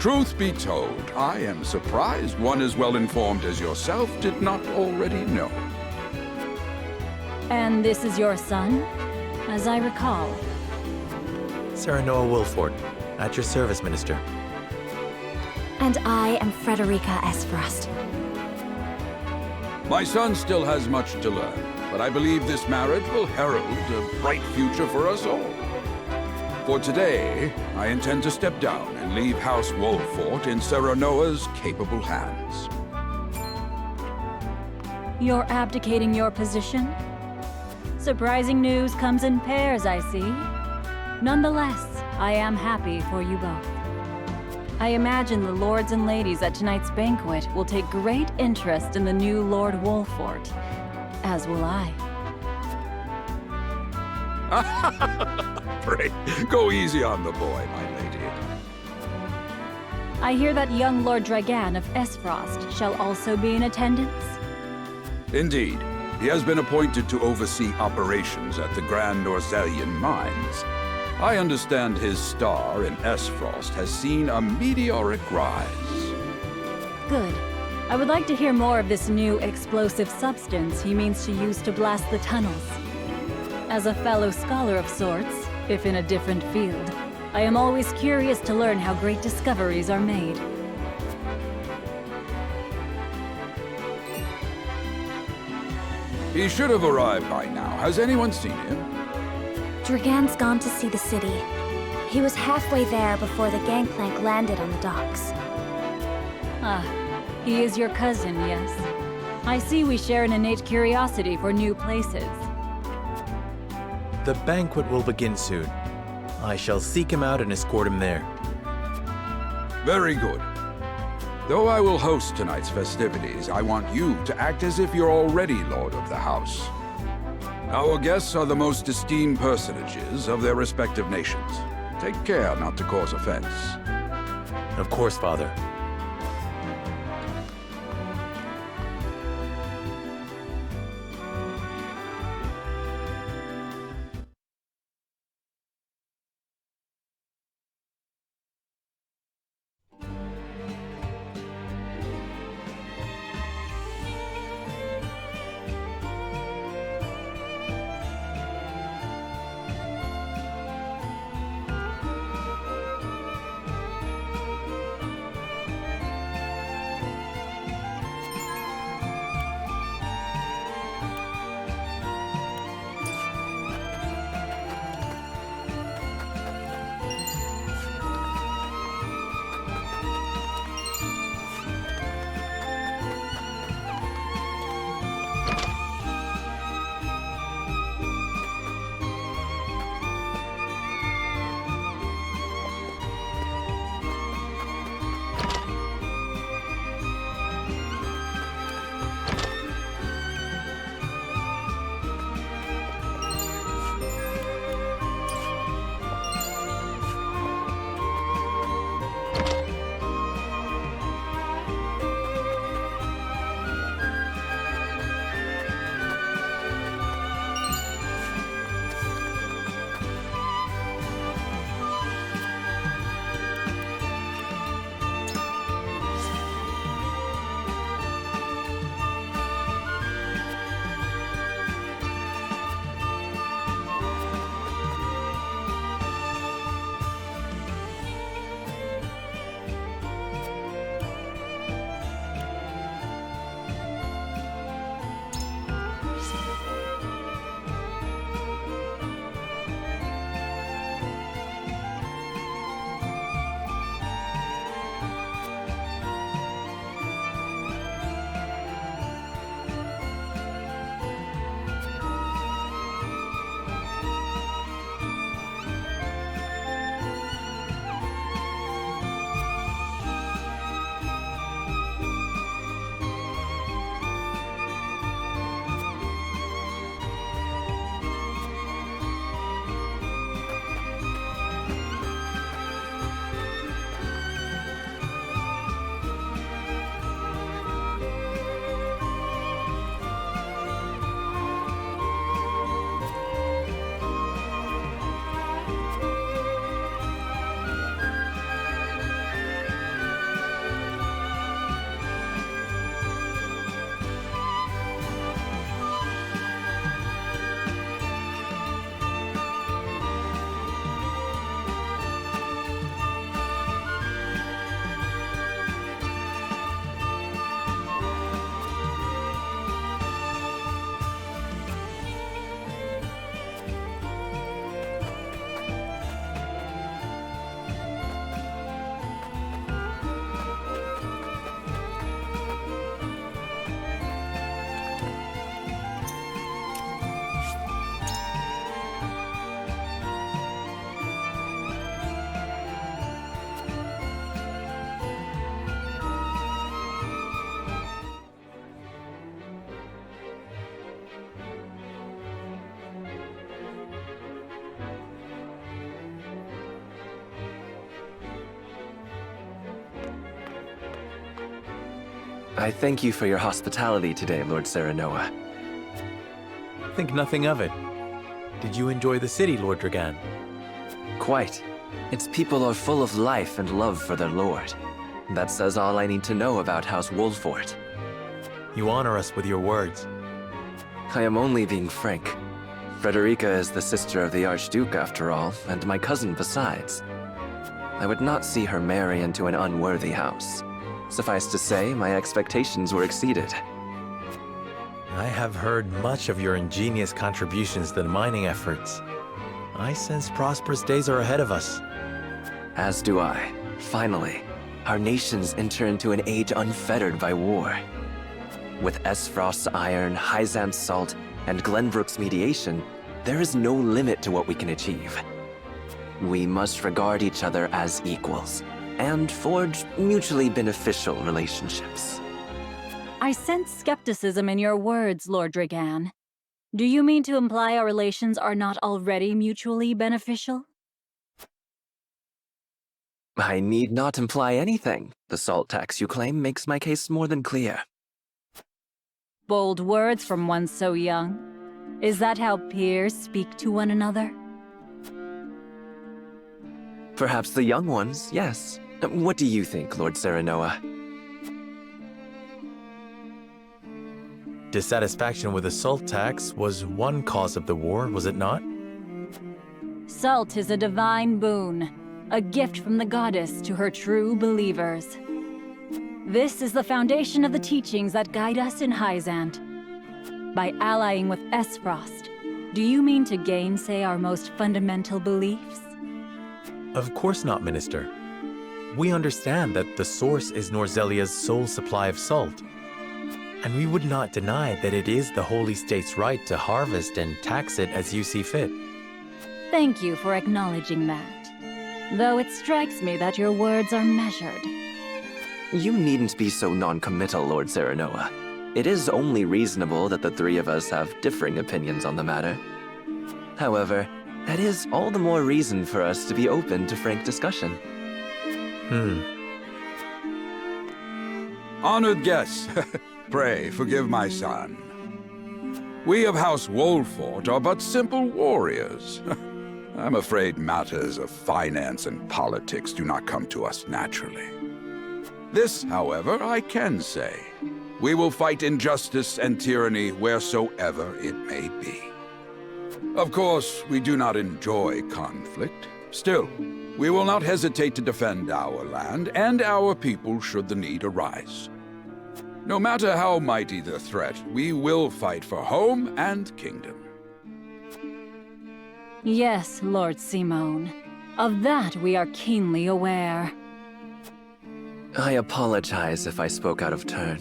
Speaker 16: Truth be told, I am surprised one as well-informed as yourself did not already know.
Speaker 3: And this is your son, as I recall.
Speaker 5: Serenoa Wolffort, at your service, Minister.
Speaker 7: And I am Frederica Esfrost.
Speaker 16: My son still has much to learn, but I believe this marriage will herald a bright future for us all. For today, I intend to step down and leave House Wolffort in Serenoa's capable hands.
Speaker 3: You're abdicating your position? Surprising news comes in pairs, I see. Nonetheless, I am happy for you both. I imagine the lords and ladies at tonight's banquet will take great interest in the new Lord Wolffort, as will I.
Speaker 16: Pray, go easy on the boy, my lady.
Speaker 3: I hear that young Lord Dragan of Esfrost shall also be in attendance?
Speaker 16: Indeed. He has been appointed to oversee operations at the Grand Norzelian mines. I understand his star in Esfrost has seen a meteoric rise.
Speaker 3: Good. I would like to hear more of this new explosive substance he means to use to blast the tunnels. As a fellow scholar of sorts, if in a different field, I am always curious to learn how great discoveries are made.
Speaker 16: He should have arrived by now. Has anyone seen him?
Speaker 7: Dragan's gone to see the city. He was halfway there before the gangplank landed on the docks.
Speaker 3: Ah, he is your cousin, yes. I see we share an innate curiosity for new places.
Speaker 5: The banquet will begin soon. I shall seek him out and escort him there.
Speaker 16: Very good. Though I will host tonight's festivities, I want you to act as if you're already Lord of the House. Our guests are the most esteemed personages of their respective nations. Take care not to cause offense.
Speaker 5: Of course, Father.
Speaker 17: I thank you for your hospitality today, Lord Serenoa.
Speaker 5: Think nothing of it. Did you enjoy the city, Lord Dragan?
Speaker 17: Quite. Its people are full of life and love for their lord. That says all I need to know about House Wolfort.
Speaker 5: You honor us with your words.
Speaker 17: I am only being frank. Frederica is the sister of the Archduke, after all, and my cousin besides. I would not see her marry into an unworthy house. Suffice to say, my expectations were exceeded.
Speaker 5: I have heard much of your ingenious contributions to the mining efforts. I sense prosperous days are ahead of us.
Speaker 17: As do I. Finally, our nations enter into an age unfettered by war. With Esfrost's iron, Hyzant's salt, and Glenbrook's mediation, there is no limit to what we can achieve. We must regard each other as equals, and forge mutually beneficial relationships.
Speaker 3: I sense skepticism in your words, Lord Dragan. Do you mean to imply our relations are not already mutually beneficial?
Speaker 17: I need not imply anything. The salt tax you claim makes my case more than clear.
Speaker 3: Bold words from one so young. Is that how peers speak to one another?
Speaker 17: Perhaps the young ones, yes. What do you think, Lord Serenoa?
Speaker 5: Dissatisfaction with the salt tax was one cause of the war, was it not?
Speaker 3: Salt is a divine boon, a gift from the goddess to her true believers. This is the foundation of the teachings that guide us in Hyzant. By allying with Esfrost, do you mean to gainsay our most fundamental beliefs?
Speaker 5: Of course not, Minister. We understand that the source is Norzelia's sole supply of salt. And we would not deny that it is the Holy State's right to harvest and tax it as you see fit.
Speaker 3: Thank you for acknowledging that. Though it strikes me that your words are measured.
Speaker 17: You needn't be so non-committal, Lord Serenoa. It is only reasonable that the three of us have differing opinions on the matter. However, that is all the more reason for us to be open to frank discussion.
Speaker 16: Honored guests, pray forgive my son. We of House Wolfort are but simple warriors. I'm afraid matters of finance and politics do not come to us naturally. This, however, I can say. We will fight injustice and tyranny wheresoever it may be. Of course, we do not enjoy conflict. Still, we will not hesitate to defend our land and our people should the need arise. No matter how mighty the threat, we will fight for home and kingdom.
Speaker 3: Yes, Lord Simone. Of that we are keenly aware.
Speaker 17: I apologize if I spoke out of turn.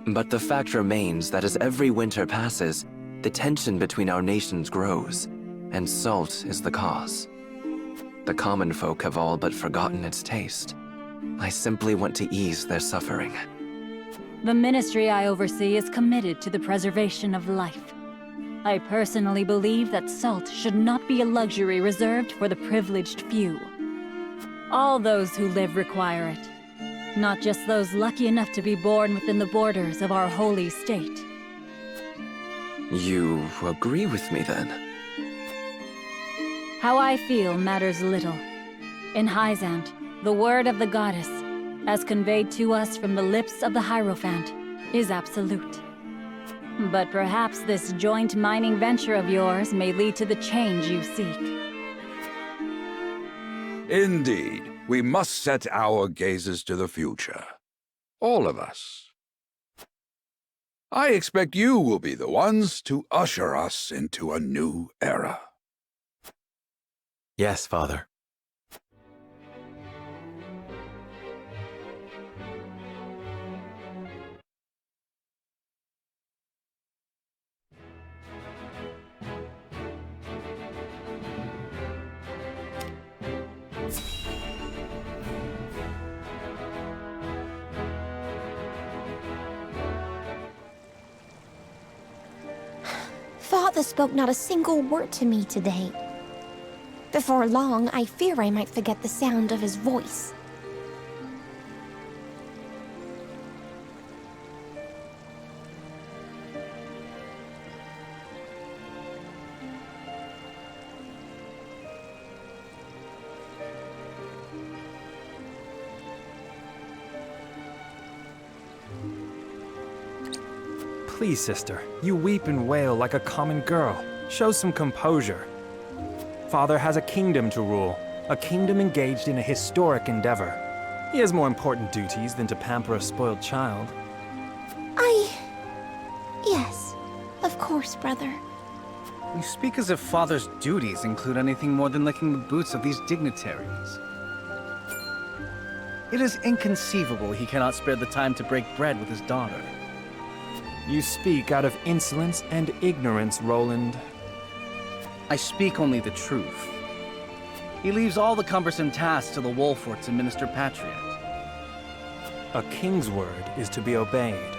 Speaker 17: But the fact remains that as every winter passes, the tension between our nations grows, and salt is the cause. The common folk have all but forgotten its taste. I simply want to ease their suffering.
Speaker 3: The ministry I oversee is committed to the preservation of life. I personally believe that salt should not be a luxury reserved for the privileged few. All those who live require it. Not just those lucky enough to be born within the borders of our holy state.
Speaker 17: You agree with me, then?
Speaker 3: How I feel matters little. In Hyzant, the word of the goddess, as conveyed to us from the lips of the Hierophant, is absolute. But perhaps this joint mining venture of yours may lead to the change you seek.
Speaker 16: Indeed. We must set our gazes to the future. All of us. I expect you will be the ones to usher us into a new era.
Speaker 5: Yes, Father.
Speaker 2: Father spoke not a single word to me today. Before long, I fear I might forget the sound of his voice.
Speaker 11: Please, sister, you weep and wail like a common girl. Show some composure. Father has a kingdom to rule, a kingdom engaged in a historic endeavor. He has more important duties than to pamper a spoiled child.
Speaker 18: Yes, of course, brother.
Speaker 4: You speak as if Father's duties include anything more than licking the boots of these dignitaries. It is inconceivable he cannot spare the time to break bread with his daughter.
Speaker 11: You speak out of insolence and ignorance, Roland.
Speaker 4: I speak only the truth. He leaves all the cumbersome tasks to the Wolforts and Minister Patriot.
Speaker 11: A king's word is to be obeyed.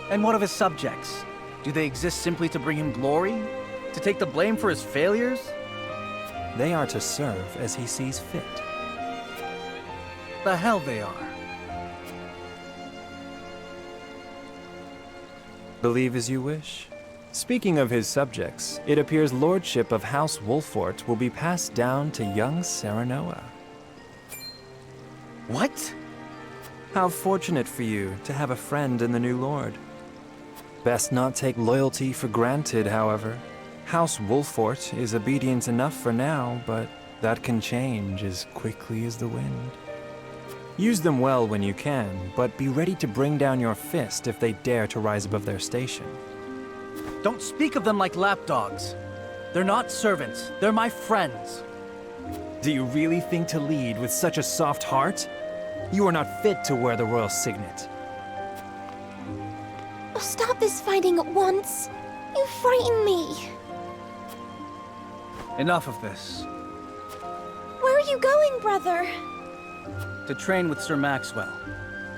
Speaker 4: And what of his subjects? Do they exist simply to bring him glory? To take the blame for his failures?
Speaker 11: They are to serve as he sees fit.
Speaker 4: The hell they are.
Speaker 11: Believe as you wish. Speaking of his subjects, it appears lordship of House Wolfort will be passed down to young Serenoa.
Speaker 4: What?
Speaker 11: How fortunate for you to have a friend in the new lord. Best not take loyalty for granted, however. House Wolfort is obedient enough for now, but that can change as quickly as the wind. Use them well when you can, but be ready to bring down your fist if they dare to rise above their station.
Speaker 4: Don't speak of them like lapdogs. They're not servants, they're my friends.
Speaker 11: Do you really think to lead with such a soft heart? You are not fit to wear the royal signet.
Speaker 18: Oh, stop this fighting at once. You frighten me.
Speaker 4: Enough of this.
Speaker 18: Where are you going, brother?
Speaker 4: To train with Sir Maxwell.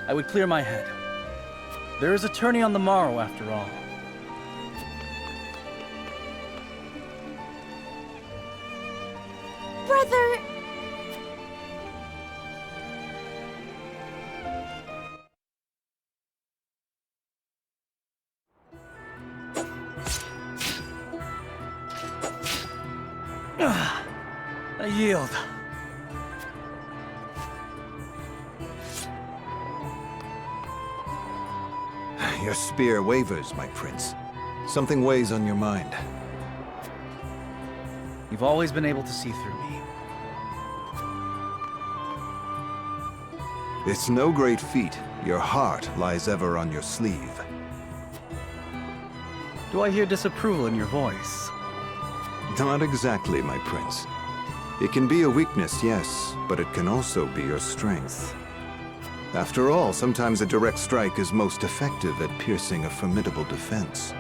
Speaker 4: I would clear my head. There is a tourney on the morrow, after all.
Speaker 18: Brother...
Speaker 4: I yield.
Speaker 19: Your spear wavers, my prince. Something weighs on your mind.
Speaker 4: You've always been able to see through me.
Speaker 19: It's no great feat. Your heart lies ever on your sleeve.
Speaker 4: Do I hear disapproval in your voice?
Speaker 19: Not exactly, my prince. It can be a weakness, yes, but it can also be your strength. After all, sometimes a direct strike is most effective at piercing a formidable defense.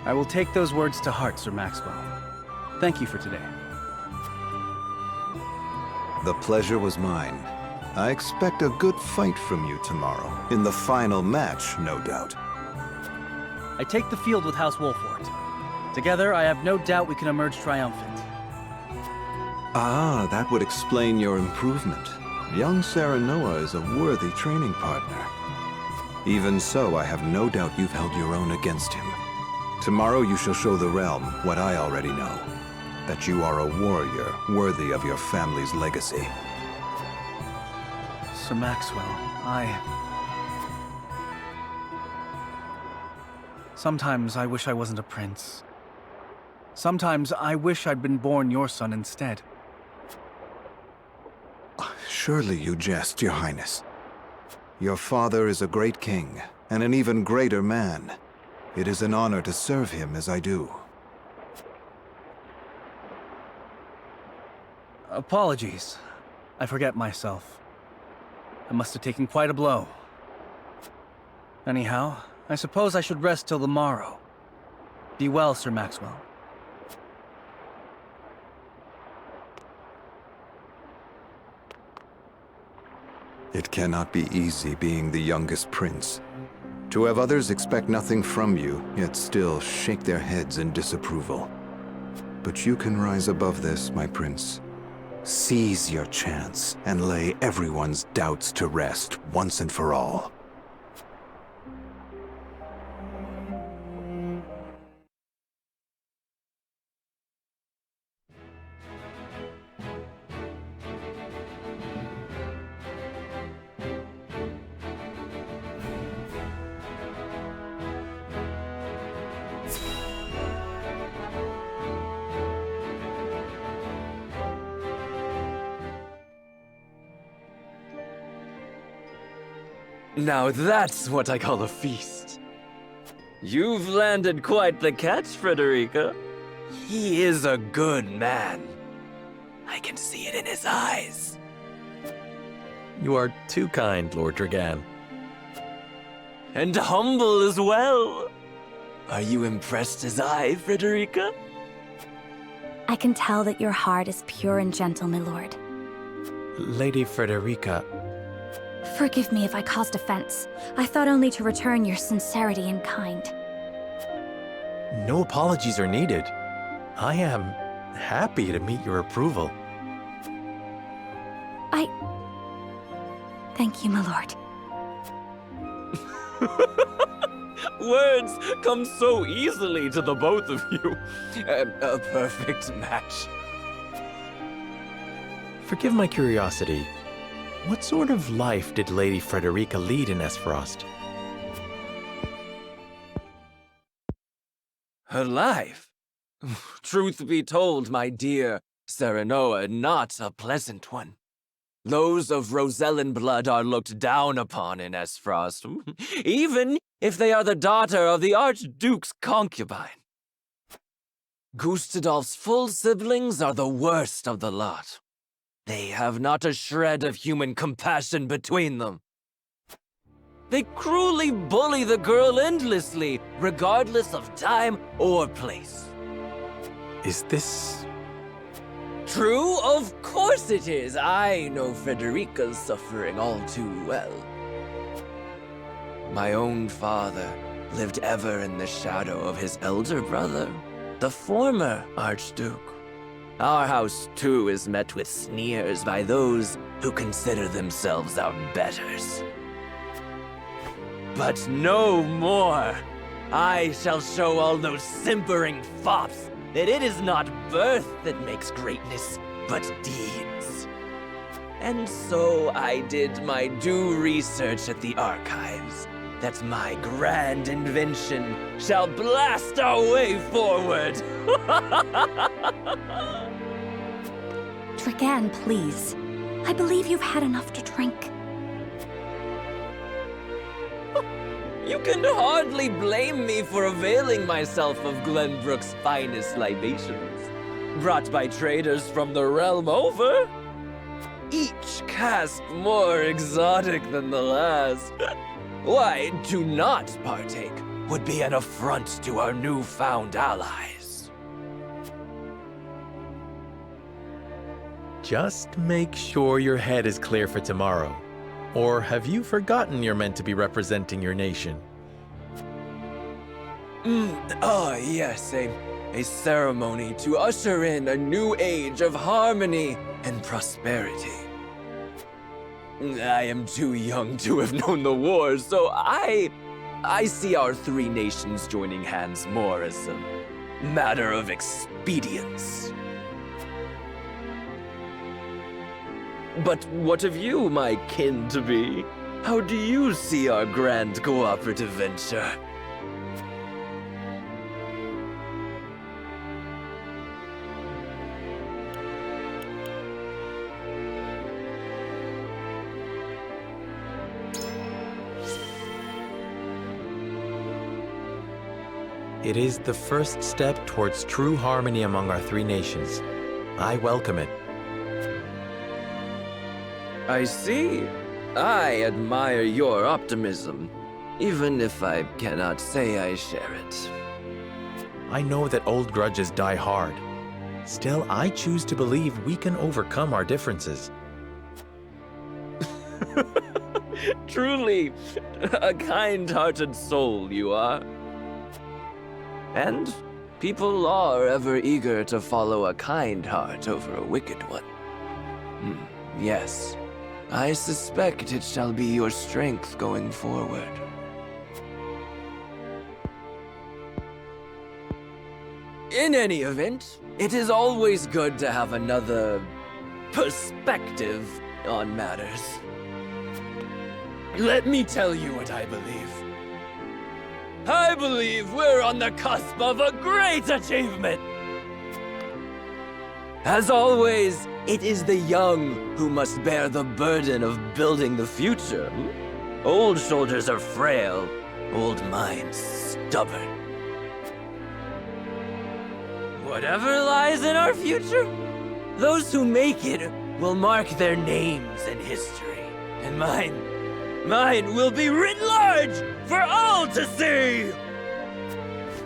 Speaker 4: I will take those words to heart, Sir Maxwell. Thank you for today.
Speaker 19: The pleasure was mine. I expect a good fight from you tomorrow. In the final match, no doubt.
Speaker 4: I take the field with House Wolfort. Together, I have no doubt we can emerge triumphant.
Speaker 19: Ah, that would explain your improvement. Young Serenoa is a worthy training partner. Even so, I have no doubt you've held your own against him. Tomorrow you shall show the realm what I already know. That you are a warrior worthy of your family's legacy.
Speaker 4: Sir Maxwell, Sometimes I wish I wasn't a prince. Sometimes I wish I'd been born your son instead.
Speaker 19: Surely you jest, Your Highness. Your father is a great king, and an even greater man. It is an honor to serve him as I do.
Speaker 4: Apologies. I forget myself. I must have taken quite a blow. Anyhow, I suppose I should rest till the morrow. Be well, Sir Maxwell.
Speaker 19: It cannot be easy being the youngest prince. To have others expect nothing from you, yet still shake their heads in disapproval. But you can rise above this, my prince. Seize your chance and lay everyone's doubts to rest once and for all.
Speaker 17: Now that's what I call a feast. You've landed quite the catch, Frederica. He is a good man. I can see it in his eyes.
Speaker 5: You are too kind, Lord Dragan.
Speaker 17: And humble as well. Are you impressed as I, Frederica?
Speaker 7: I can tell that your heart is pure and gentle, my lord.
Speaker 5: Lady Frederica...
Speaker 7: Forgive me if I caused offense. I thought only to return your sincerity and kind.
Speaker 5: No apologies are needed. I am happy to meet your approval.
Speaker 7: Thank you, my lord.
Speaker 17: Words come so easily to the both of you. A perfect match.
Speaker 5: Forgive my curiosity. What sort of life did Lady Frederica lead in Esfrost?
Speaker 17: Her life? Truth be told, my dear Serenoa, not a pleasant one. Those of Rosellan blood are looked down upon in Esfrost, even if they are the daughter of the Archduke's concubine. Gustadolf's full siblings are the worst of the lot. They have not a shred of human compassion between them. They cruelly bully the girl endlessly, regardless of time or place.
Speaker 5: Is this...
Speaker 17: True? Of course it is. I know Frederica's suffering all too well. My own father lived ever in the shadow of his elder brother, the former Archduke. Our house, too, is met with sneers by those who consider themselves our betters. But no more! I shall show all those simpering fops that it is not birth that makes greatness, but deeds. And so I did my due research at the archives, that my grand invention shall blast our way forward.
Speaker 7: Dragan, please. I believe you've had enough to drink.
Speaker 17: You can hardly blame me for availing myself of Glenbrook's finest libations, brought by traders from the realm over. Each cask more exotic than the last. Why, to not partake would be an affront to our newfound allies.
Speaker 5: Just make sure your head is clear for tomorrow. Or have you forgotten you're meant to be representing your nation?
Speaker 17: Yes, a ceremony to usher in a new age of harmony and prosperity. I am too young to have known the war, so I see our three nations joining hands more as a matter of expedience. But what of you, my kin-to-be? How do you see our grand cooperative venture?
Speaker 5: It is the first step towards true harmony among our three nations. I welcome it.
Speaker 17: I see. I admire your optimism, even if I cannot say I share it.
Speaker 5: I know that old grudges die hard. Still, I choose to believe we can overcome our differences.
Speaker 17: Truly, a kind-hearted soul you are. And people are ever eager to follow a kind heart over a wicked one. Yes, I suspect it shall be your strength going forward. In any event, it is always good to have another perspective on matters. Let me tell you what I believe. I believe we're on the cusp of a great achievement! As always, it is the young who must bear the burden of building the future. Old soldiers are frail, old minds stubborn. Whatever lies in our future, those who make it will mark their names in history. And mine will be written large for all to see!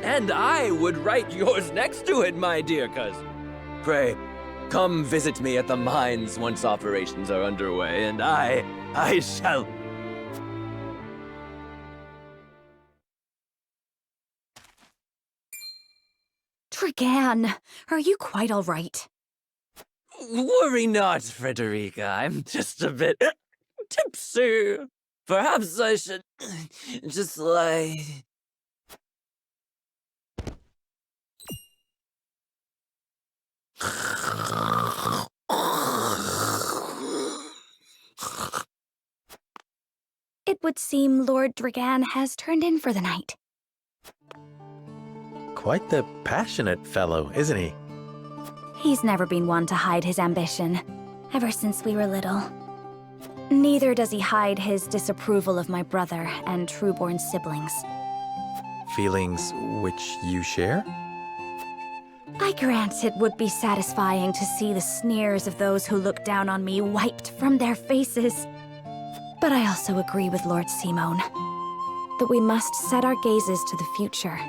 Speaker 17: And I would write yours next to it, my dear cousin. Pray, come visit me at the mines once operations are underway, and I shall...
Speaker 7: Dragan, are you quite all right?
Speaker 17: Worry not, Frederica. I'm just a bit tipsy. Perhaps I should just lie...
Speaker 7: It would seem Lord Dragan has turned in for the night.
Speaker 5: Quite the passionate fellow, isn't he?
Speaker 7: He's never been one to hide his ambition, ever since we were little. Neither does he hide his disapproval of my brother and Trueborn siblings.
Speaker 5: Feelings which you share?
Speaker 7: I grant it would be satisfying to see the sneers of those who look down on me wiped from their faces. But I also agree with Lord Simone that we must set our gazes to the future.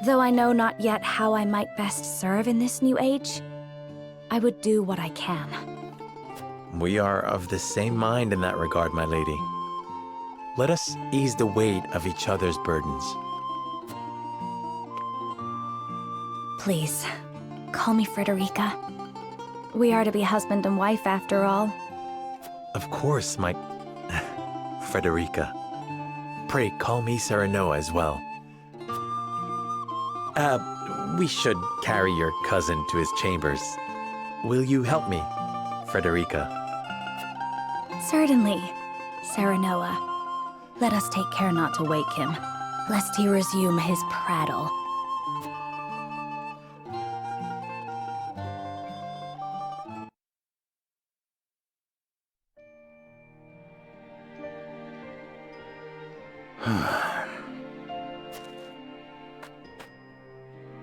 Speaker 7: Though I know not yet how I might best serve in this new age, I would do what I can.
Speaker 5: We are of the same mind in that regard, my lady. Let us ease the weight of each other's burdens.
Speaker 7: Please, call me Frederica. We are to be husband and wife after all.
Speaker 5: Of course, my... Frederica. Pray call me Serenoa as well. We should carry your cousin to his chambers. Will you help me, Frederica?
Speaker 7: Certainly, Serenoa. Let us take care not to wake him, lest he resume his prattle.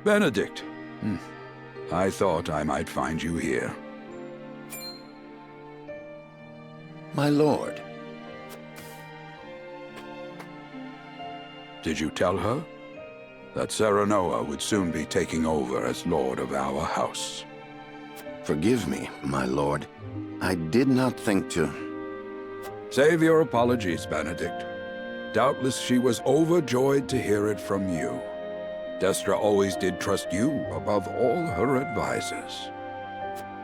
Speaker 16: Benedict. I thought I might find you here.
Speaker 6: My lord.
Speaker 16: Did you tell her that Serenoa would soon be taking over as lord of our house?
Speaker 6: Forgive me, my lord. I did not think to...
Speaker 16: Save your apologies, Benedict. Doubtless she was overjoyed to hear it from you. Destra always did trust you above all her advisors.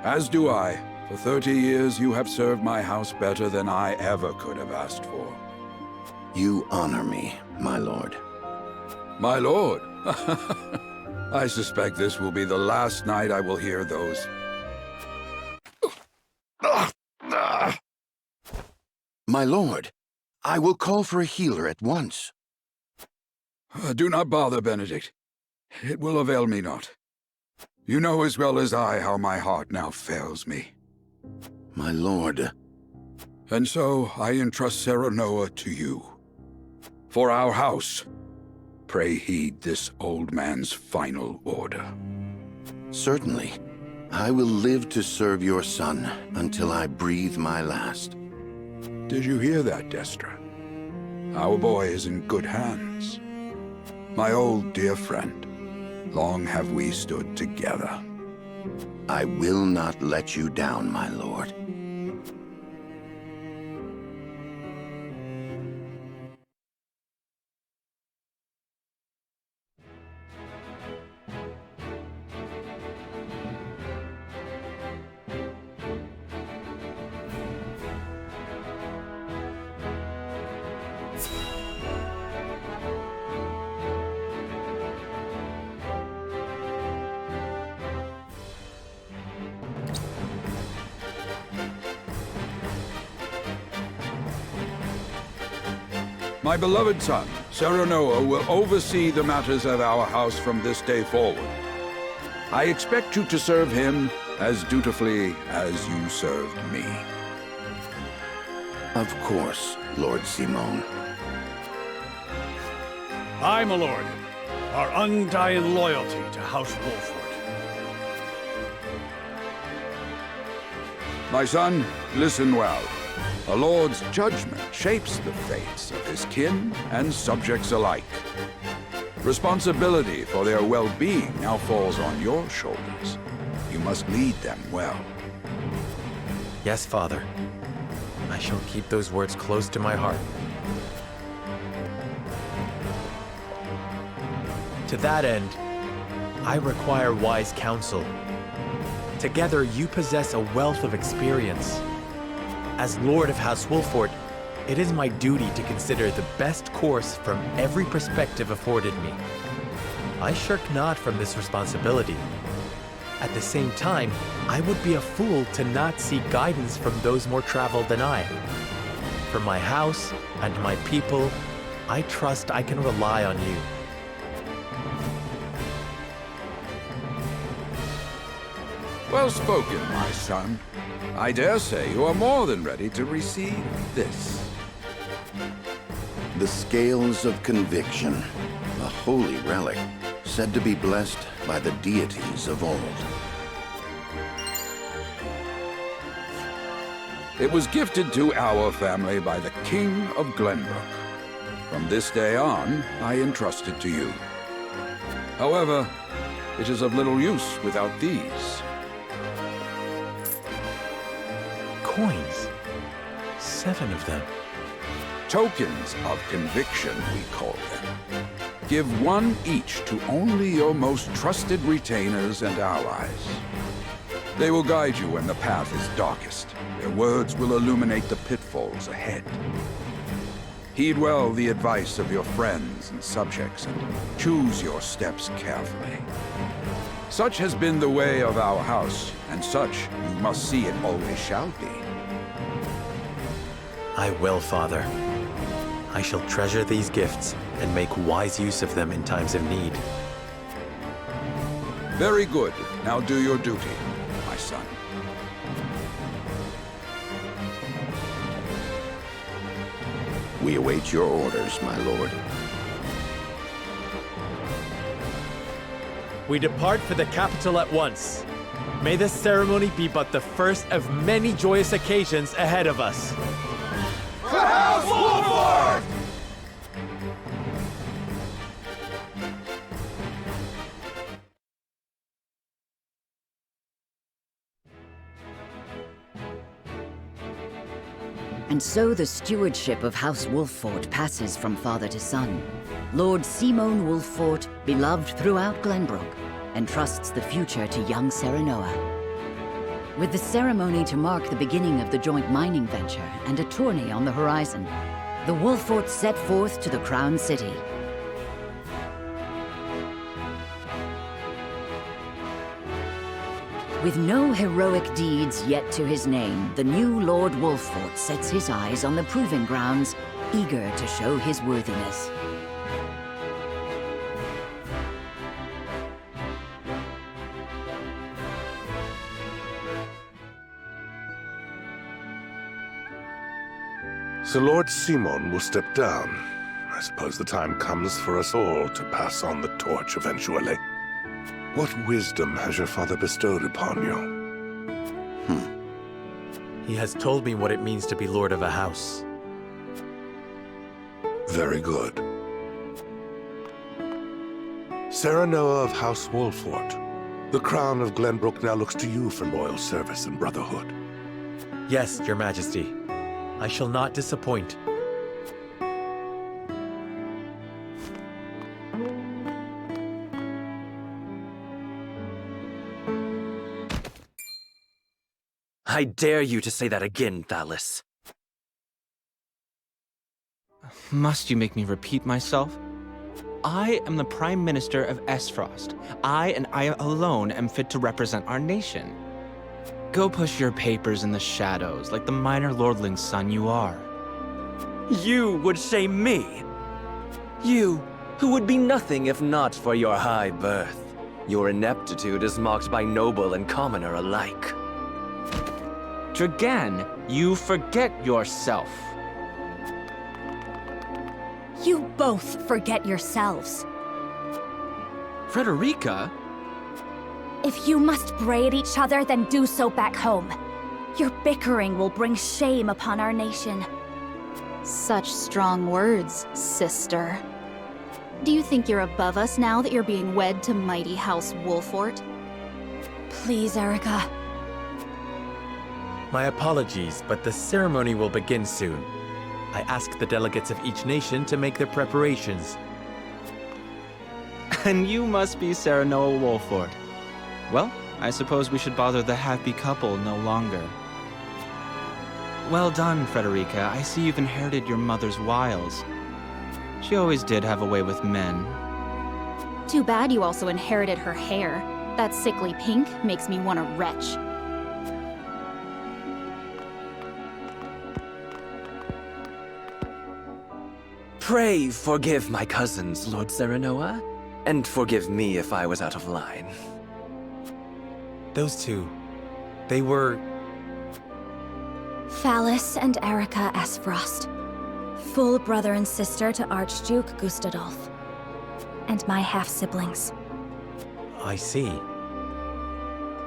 Speaker 16: As do I. For 30 years you have served my house better than I ever could have asked for.
Speaker 6: You honor me, my lord.
Speaker 16: My lord? I suspect this will be the last night I will hear those...
Speaker 6: My lord, I will call for a healer at once.
Speaker 16: Do not bother, Benedict. It will avail me not. You know as well as I how my heart now fails me.
Speaker 6: My lord.
Speaker 16: And so I entrust Serenoa to you. For our house, pray heed this old man's final order.
Speaker 6: Certainly. I will live to serve your son until I breathe my last.
Speaker 16: Did you hear that, Destra? Our boy is in good hands. My old dear friend, long have we stood together.
Speaker 6: I will not let you down, my lord.
Speaker 16: My beloved son, Serenoa, will oversee the matters of our house from this day forward. I expect you to serve him as dutifully as you served me.
Speaker 6: Of course, Lord Simone.
Speaker 15: Aye, my lord. Our undying loyalty to House Wolford.
Speaker 16: My son, listen well. A lord's judgment shapes the fates of his kin and subjects alike. Responsibility for their well-being now falls on your shoulders. You must lead them well.
Speaker 5: Yes, Father. I shall keep those words close to my heart. To that end, I require wise counsel. Together, you possess a wealth of experience. As Lord of House Wolford, it is my duty to consider the best course from every perspective afforded me. I shirk not from this responsibility. At the same time, I would be a fool to not seek guidance from those more traveled than I. For my house and my people, I trust I can rely on you.
Speaker 16: Well spoken, my son. I dare say you are more than ready to receive this.
Speaker 6: The Scales of Conviction, a holy relic, said to be blessed by the deities of old.
Speaker 16: It was gifted to our family by the King of Glenbrook. From this day on, I entrust it to you. However, it is of little use without these.
Speaker 5: Coins. 7 of them.
Speaker 16: Tokens of conviction, we call them. Give one each to only your most trusted retainers and allies. They will guide you when the path is darkest. Their words will illuminate the pitfalls ahead. Heed well the advice of your friends and subjects, and choose your steps carefully. Such has been the way of our house, and such you must see it always shall be.
Speaker 5: I will, Father. I shall treasure these gifts and make wise use of them in times of need.
Speaker 16: Very good. Now do your duty, my son.
Speaker 6: We await your orders, my lord.
Speaker 5: We depart for the capital at once. May this ceremony be but the first of many joyous occasions ahead of us.
Speaker 10: For House Wolford!
Speaker 1: And so the stewardship of House Wolford passes from father to son. Lord Simone Wolford, beloved throughout Glenbrook, entrusts the future to young Serenoa. With the ceremony to mark the beginning of the joint mining venture and a tourney on the horizon, the Wolfords set forth to the Crown City. With no heroic deeds yet to his name, the new Lord Wolford sets his eyes on the proving grounds, eager to show his worthiness.
Speaker 20: So Lord Simone will step down. I suppose the time comes for us all to pass on the torch eventually. What wisdom has your father bestowed upon you?
Speaker 5: He has told me what it means to be lord of a house.
Speaker 20: Very good. Serenoa of House Wolford, the crown of Glenbrook now looks to you for loyal service and brotherhood.
Speaker 5: Yes, Your Majesty. I shall not disappoint.
Speaker 17: I dare you to say that again, Thalis.
Speaker 21: Must you make me repeat myself? I am the Prime Minister of Esfrost. I and I alone am fit to represent our nation. Go push your papers in the shadows like the minor lordling's son you are.
Speaker 17: You would shame me. You, who would be nothing if not for your high birth. Your ineptitude is mocked by noble and commoner alike.
Speaker 21: Dragan, you forget yourself.
Speaker 7: You both forget yourselves.
Speaker 21: Frederica?
Speaker 7: If you must bray at each other, then do so back home. Your bickering will bring shame upon our nation.
Speaker 8: Such strong words, sister. Do you think you're above us now that you're being wed to mighty House Wolfort?
Speaker 7: Please, Erica.
Speaker 5: My apologies, but the ceremony will begin soon. I ask the delegates of each nation to make their preparations.
Speaker 21: And you must be Sarah Noah Wolfort. Well, I suppose we should bother the happy couple no longer. Well done, Frederica. I see you've inherited your mother's wiles. She always did have a way with men.
Speaker 8: Too bad you also inherited her hair. That sickly pink makes me want to retch.
Speaker 17: Pray forgive my cousins, Lord Serenoa, and forgive me if I was out of line.
Speaker 5: Those two, they were...
Speaker 7: Phallus and Erica Esfrost. Full brother and sister to Archduke Gustadolf. And my half-siblings.
Speaker 5: I see.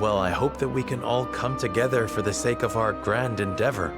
Speaker 5: Well, I hope that we can all come together for the sake of our grand endeavor.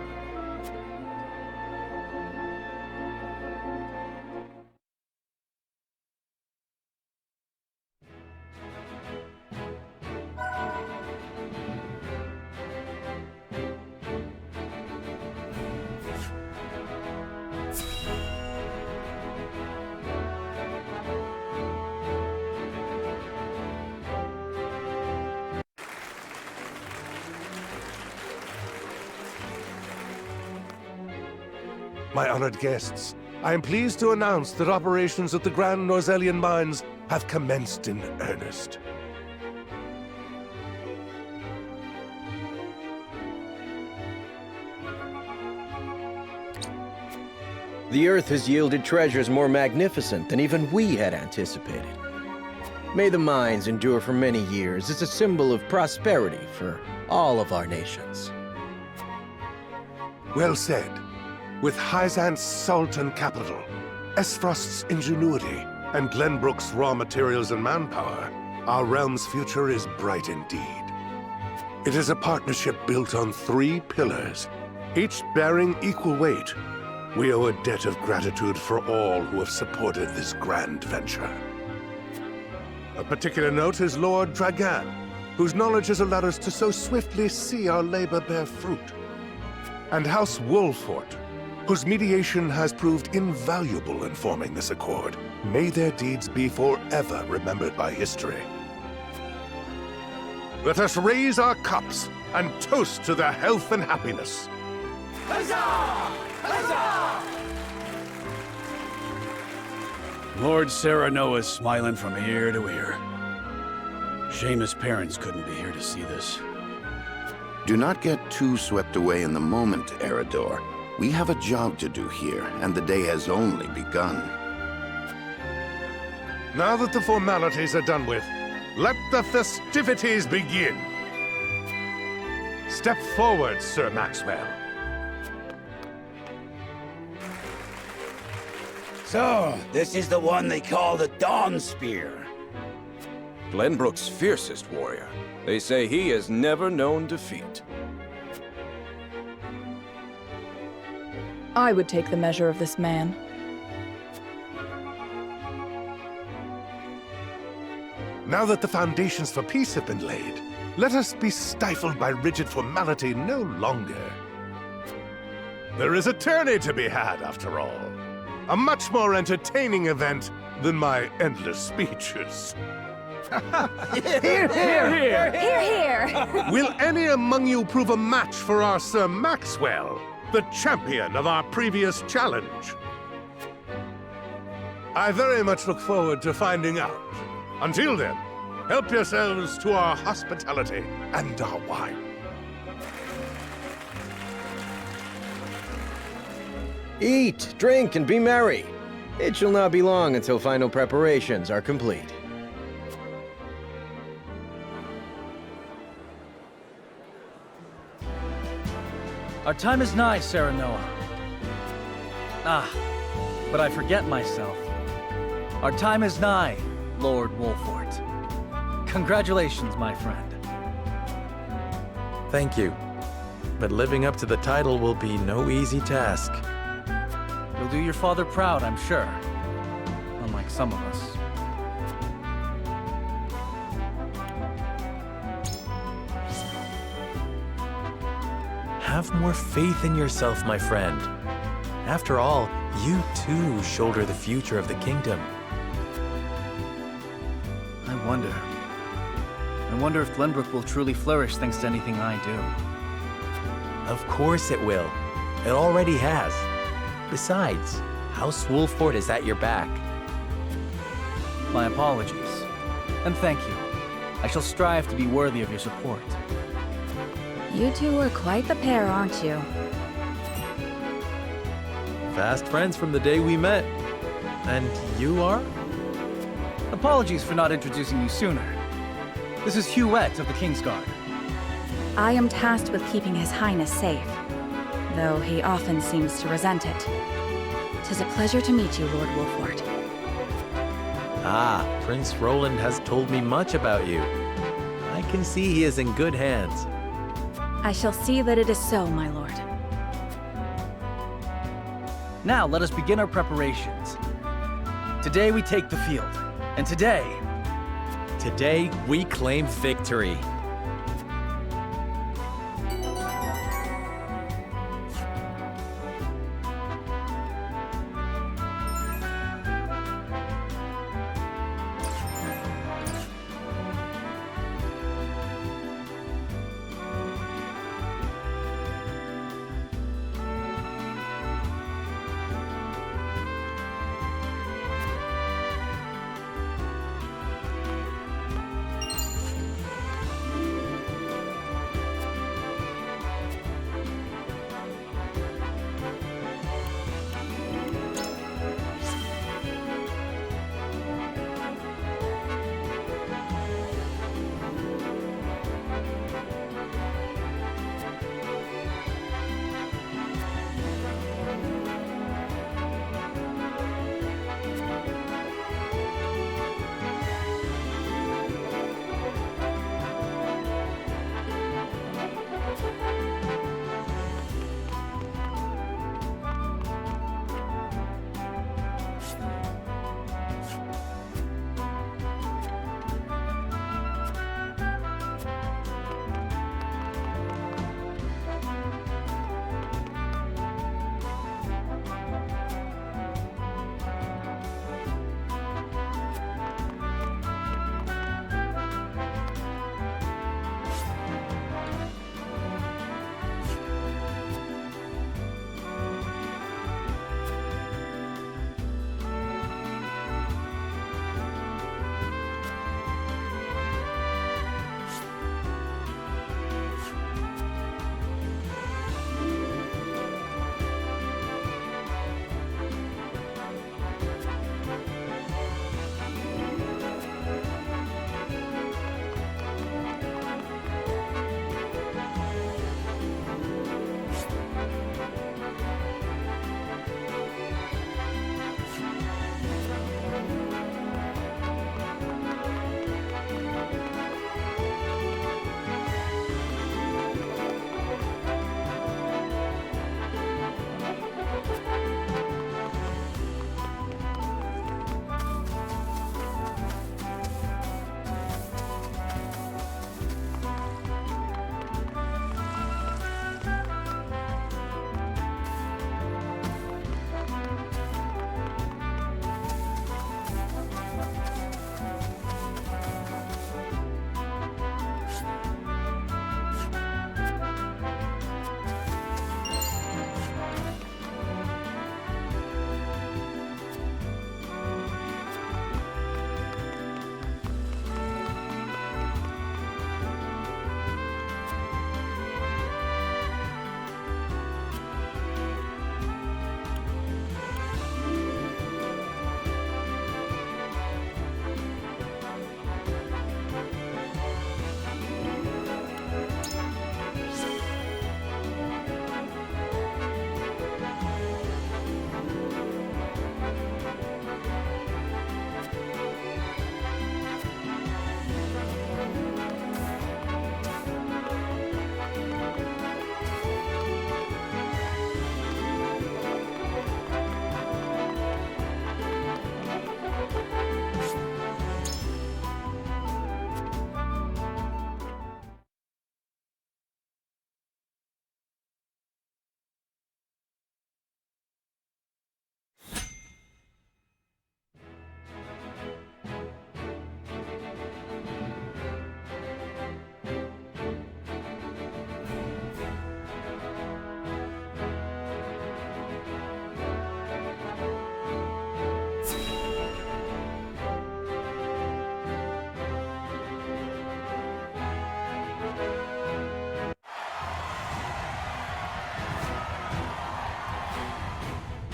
Speaker 20: My honored guests, I am pleased to announce that operations at the Grand Norzelian Mines have commenced in earnest.
Speaker 12: The Earth has yielded treasures more magnificent than even we had anticipated. May the mines endure for many years as a symbol of prosperity for all of our nations.
Speaker 20: Well said. With Hyzant's salt and capital, Esfrost's ingenuity, and Glenbrook's raw materials and manpower, our realm's future is bright indeed. It is a partnership built on 3 pillars, each bearing equal weight. We owe a debt of gratitude for all who have supported this grand venture. A particular note is Lord Dragan, whose knowledge has allowed us to so swiftly see our labor bear fruit. And House Wolfort, whose mediation has proved invaluable in forming this accord. May their deeds be forever remembered by history. Let us raise our cups and toast to their health and happiness.
Speaker 15: Huzzah! Huzzah! Lord Serenoa is smiling from ear to ear. Shame his parents couldn't be here to see this.
Speaker 6: Do not get too swept away in the moment, Eredor. We have a job to do here, and the day has only begun.
Speaker 20: Now that the formalities are done with, let the festivities begin. Step forward, Sir Maxwell.
Speaker 22: So, this is the one they call the Dawn Spear.
Speaker 10: Glenbrook's fiercest warrior. They say he has never known defeat.
Speaker 23: I would take the measure of this man.
Speaker 20: Now that the foundations for peace have been laid, let us be stifled by rigid formality no longer. There is a tourney to be had, after all. A much more entertaining event than my endless speeches.
Speaker 2: Hear, hear! Hear, hear!
Speaker 20: Will any among you prove a match for our Sir Maxwell, the champion of our previous challenge? I very much look forward to finding out. Until then, help yourselves to our hospitality and our wine.
Speaker 12: Eat, drink, and be merry. It shall not be long until final preparations are complete.
Speaker 4: Our time is nigh, Serenoa. but I forget myself. Our time is nigh, Lord Wolfort. Congratulations, my friend.
Speaker 5: Thank you. But living up to the title will be no easy task.
Speaker 4: You'll do your father proud, I'm sure. Unlike some of us.
Speaker 5: Have more faith in yourself, my friend. After all, you too shoulder the future of the kingdom.
Speaker 4: I wonder if Glenbrook will truly flourish thanks to anything I do.
Speaker 5: Of course it will. It already has. Besides, House Wolfort is at your back.
Speaker 4: My apologies. And thank you. I shall strive to be worthy of your support.
Speaker 7: You two are quite the pair, aren't you?
Speaker 5: Fast friends from the day we met. And you are?
Speaker 4: Apologies for not introducing you sooner. This is Huette of the Kingsguard.
Speaker 7: I am tasked with keeping His Highness safe, though he often seems to resent it. 'Tis a pleasure to meet you, Lord Wolfort.
Speaker 5: Ah, Prince Roland has told me much about you. I can see he is in good hands.
Speaker 7: I shall see that it is so, my lord.
Speaker 4: Now let us begin our preparations. Today we take the field, and today
Speaker 5: we claim victory.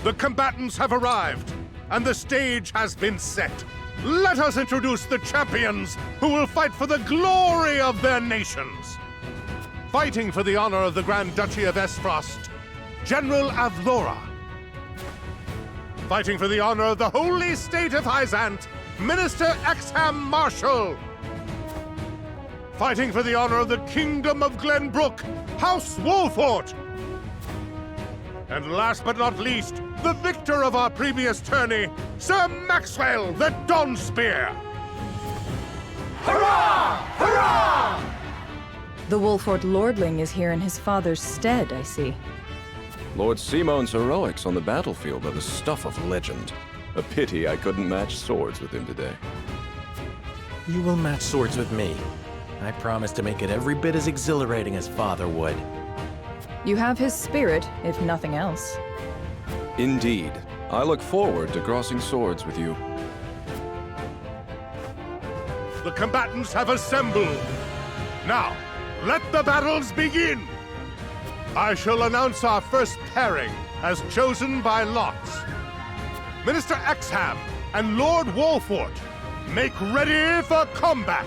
Speaker 20: The combatants have arrived, and the stage has been set. Let us introduce the champions who will fight for the glory of their nations. Fighting for the honor of the Grand Duchy of Esfrost, General Avlora. Fighting for the honor of the holy state of Hyzant, Minister Exham Marshall. Fighting for the honor of the Kingdom of Glenbrook, House Wolfort. And last but not least, the victor of our previous tourney, Sir Maxwell the Dawnspear.
Speaker 9: Hurrah! Hurrah!
Speaker 23: The Wolfort Lordling is here in his father's stead, I see.
Speaker 13: Lord Simone's heroics on the battlefield are the stuff of legend. A pity I couldn't match swords with him today.
Speaker 5: You will match swords with me. I promise to make it every bit as exhilarating as Father would.
Speaker 23: You have his spirit, if nothing else.
Speaker 13: Indeed. I look forward to crossing swords with you.
Speaker 20: The combatants have assembled. Now, let the battles begin! I shall announce our first pairing, as chosen by lots. Minister Exham and Lord Wolfort, make ready for combat!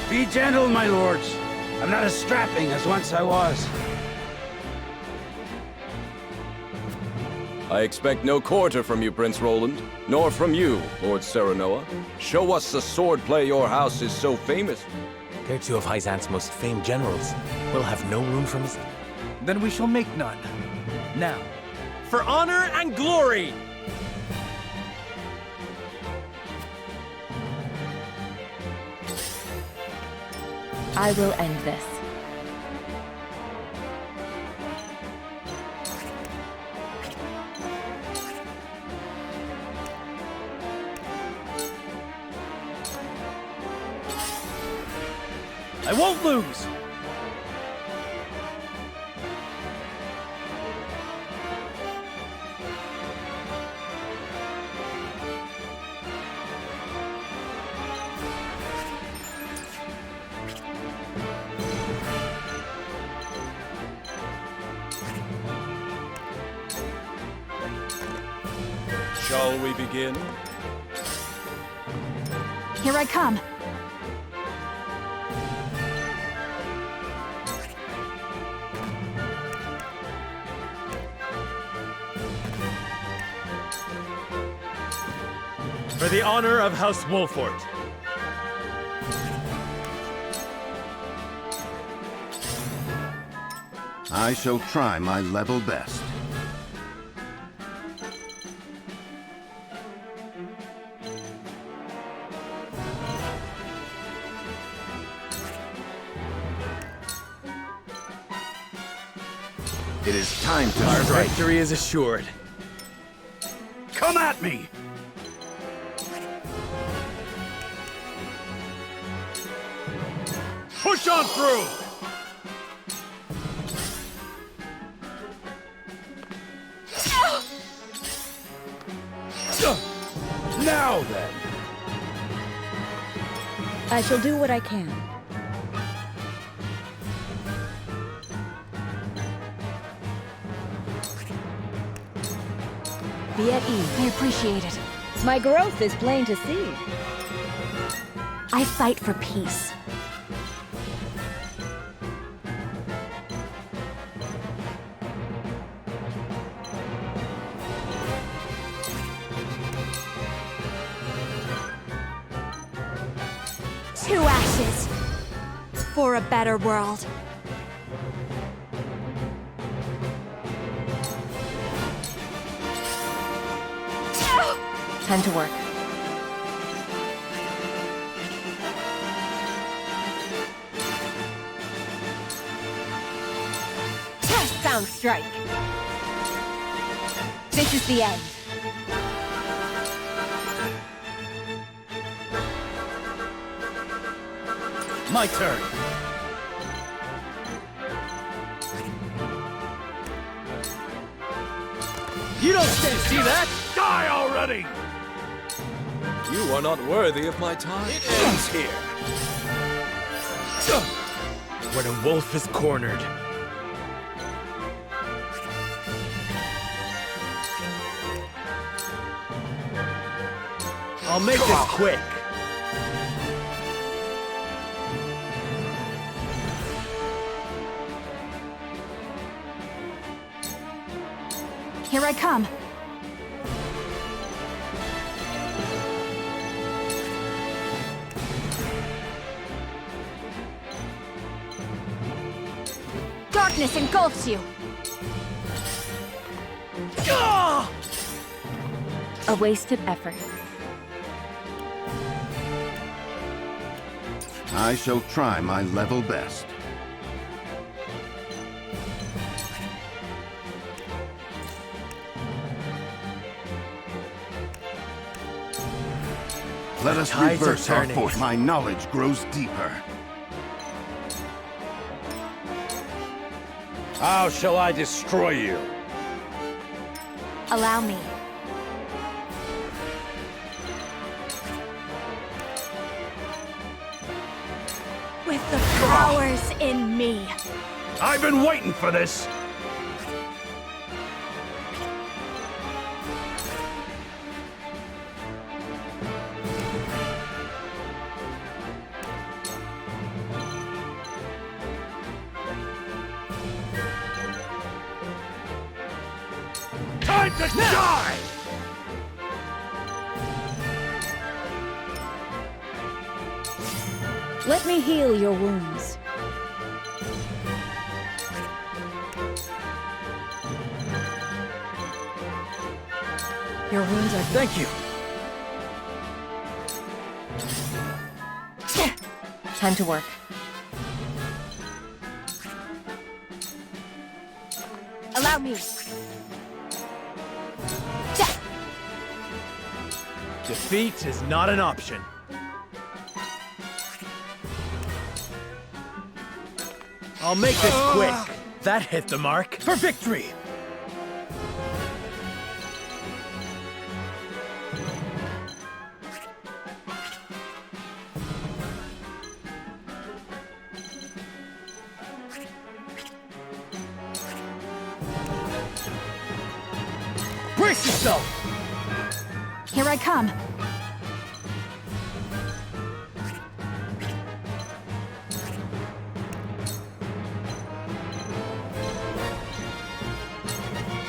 Speaker 22: Be gentle, my lords. I'm not as strapping as once I was.
Speaker 13: I expect no quarter from you, Prince Roland, nor from you, Lord Serenoa. Show us the swordplay your house is so famous.
Speaker 5: They're two of Hyzant's most famed generals. We'll have no room for mistake.
Speaker 4: Then we shall make none. Now,
Speaker 11: For honor and glory!
Speaker 23: I will end this.
Speaker 4: I won't lose!
Speaker 13: Shall we begin?
Speaker 7: Here I come.
Speaker 11: For the honor of House Wolfort.
Speaker 6: I shall try my level best. It is time to
Speaker 5: Our
Speaker 6: strike.
Speaker 5: victory is assured.
Speaker 15: Come at me!
Speaker 20: Push on through!
Speaker 15: Now then!
Speaker 23: I shall do what I can.
Speaker 7: Be at ease. I appreciate it.
Speaker 23: My growth is plain to see.
Speaker 7: I fight for peace. To ashes. For a better world.
Speaker 23: Time to work.
Speaker 2: Sound strike. This is the end.
Speaker 15: My turn.
Speaker 10: You don't see that?
Speaker 15: Die already!
Speaker 13: You are not worthy of my time.
Speaker 10: It ends here. Where the wolf is cornered. I'll make this quick.
Speaker 7: Here I come.
Speaker 2: Darkness engulfs you.
Speaker 23: A wasted effort.
Speaker 6: I shall try my level best. Let us
Speaker 10: tides are
Speaker 6: reverse our
Speaker 10: turning.
Speaker 6: force. My knowledge grows deeper.
Speaker 15: How shall I destroy you?
Speaker 7: Allow me. With the powers in me.
Speaker 15: I've been waiting for this. Time to die!
Speaker 23: Let me heal your wounds. Your wounds are...
Speaker 10: Thank you.
Speaker 23: Time to work.
Speaker 2: Allow me.
Speaker 10: Defeat is not an option. I'll make this quick. That hit the mark. For victory! Brace yourself!
Speaker 7: Here I come.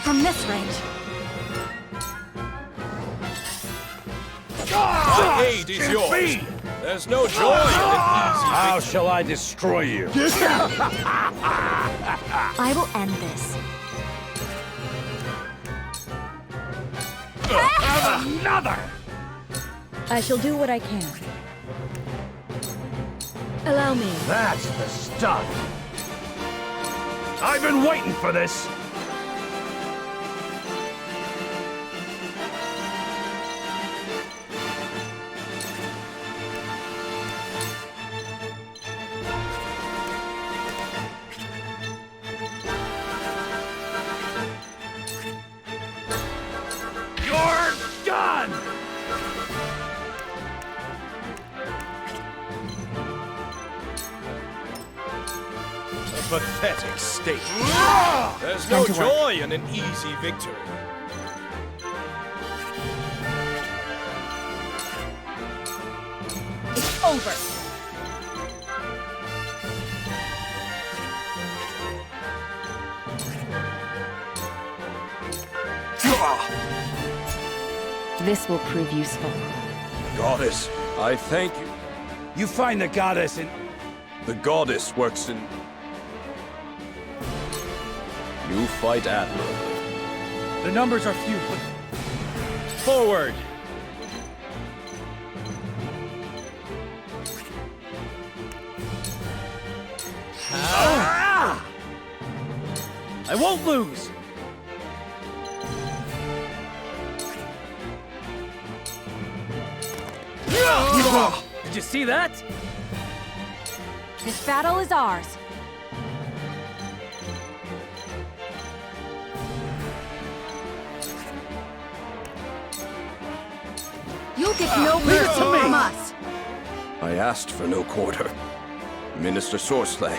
Speaker 7: From this range.
Speaker 13: My aid is yours. There's no joy in an easy
Speaker 15: How shall I destroy you?
Speaker 7: I will end this.
Speaker 15: Another!
Speaker 23: I shall do what I can. Allow me.
Speaker 15: That's the stuff. I've been waiting for this. You're done!
Speaker 10: A pathetic state.
Speaker 13: There's no joy in an easy victory.
Speaker 2: It's over.
Speaker 23: This will prove useful.
Speaker 13: Goddess, I thank you.
Speaker 22: You find the goddess in...
Speaker 13: The goddess works in... You fight admirably.
Speaker 15: The numbers are few, but... Forward! Ah! I won't lose! Did you see that?
Speaker 7: This battle is ours.
Speaker 2: You'll get no mercy from us.
Speaker 13: I asked for no quarter. Minister Sorsley.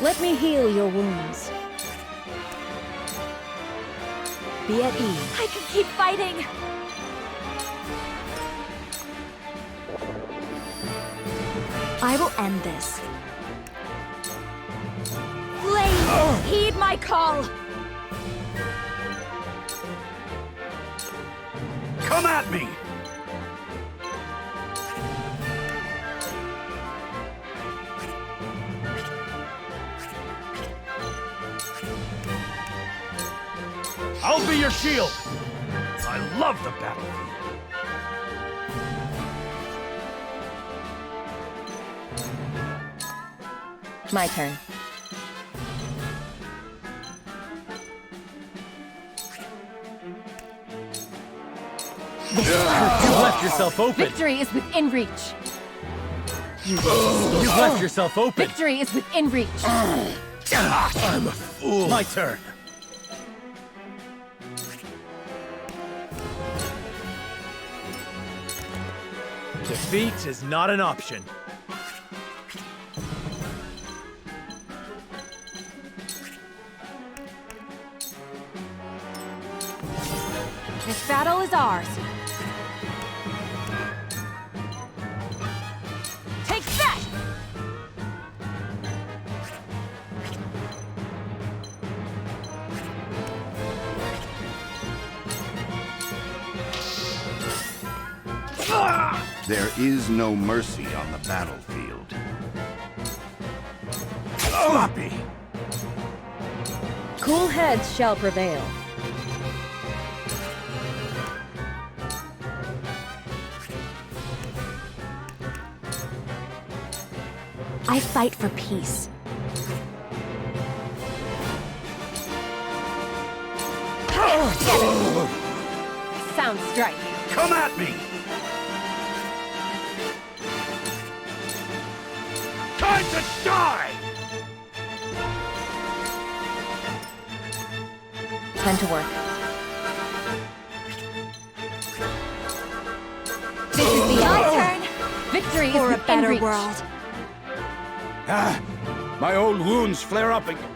Speaker 23: Let me heal your wounds. Be at ease.
Speaker 7: I can keep fighting! I will end this. Flame, heed my call!
Speaker 15: Come at me! I'll be your shield! I love the battlefield!
Speaker 23: My turn.
Speaker 15: You left yourself open!
Speaker 2: Victory is within reach!
Speaker 15: You've left yourself open!
Speaker 2: Victory is within reach!
Speaker 15: I'm a fool! My turn! Defeat is not an option.
Speaker 7: This battle is ours.
Speaker 2: Take that!
Speaker 6: There is no mercy on the battlefield.
Speaker 15: Sloppy!
Speaker 23: Cool heads shall prevail.
Speaker 7: I fight for peace.
Speaker 2: Sound strike.
Speaker 15: Come at me! Time to die!
Speaker 23: Time to work.
Speaker 2: This is my turn! Victory
Speaker 7: For
Speaker 2: is
Speaker 7: a
Speaker 2: within
Speaker 7: better
Speaker 2: reach.
Speaker 7: world.
Speaker 22: Ah, my old wounds flare up again.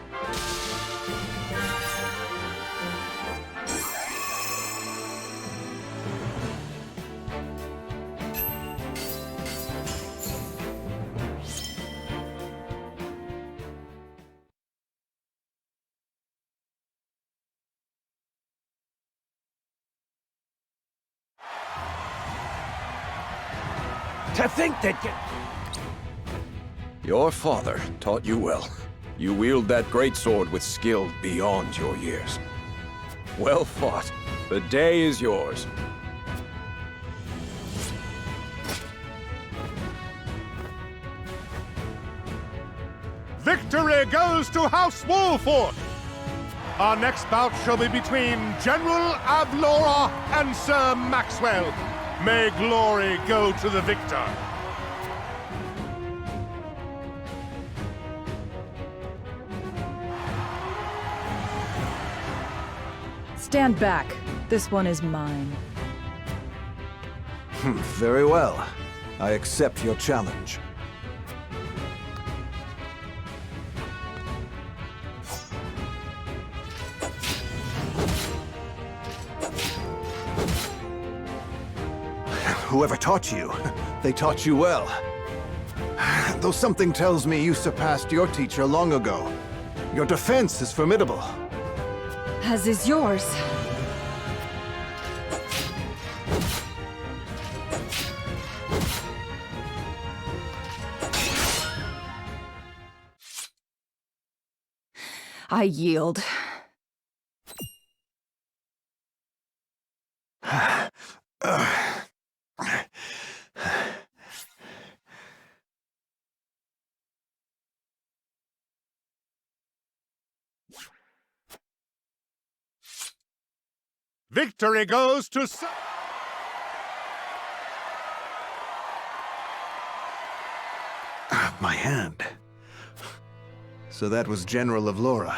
Speaker 22: To think that...
Speaker 13: Your father taught you well. You wield that greatsword with skill beyond your years. Well fought. The day is yours.
Speaker 20: Victory goes to House Wolford! Our next bout shall be between General Avlora and Sir Maxwell. May glory go to the victor.
Speaker 23: Stand back. This one is mine.
Speaker 3: Very well. I accept your challenge. Whoever taught you, they taught you well. Though something tells me you surpassed your teacher long ago. Your defense is formidable.
Speaker 23: As is yours. I yield.
Speaker 20: Victory goes to...
Speaker 3: My hand. So that was General of Laura.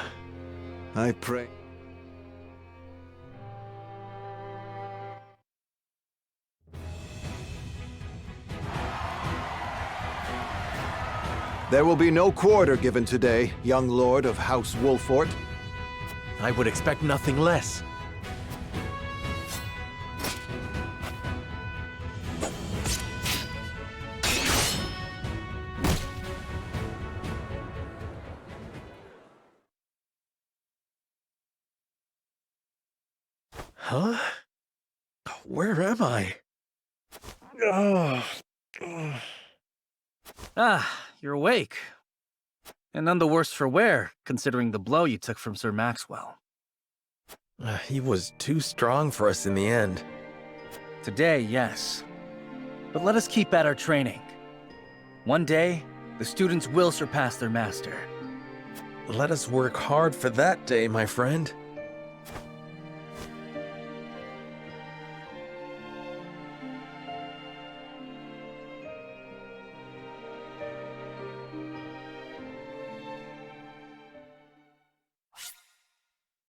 Speaker 3: I pray... There will be no quarter given today, young lord of House Wolffort.
Speaker 5: I would expect nothing less. Huh? Where am I?
Speaker 4: Ah, you're awake. And none the worse for wear, considering the blow you took from Sir Maxwell.
Speaker 5: He was too strong for us in the end.
Speaker 4: Today, yes. But let us keep at our training. One day, the students will surpass their master.
Speaker 5: Let us work hard for that day, my friend.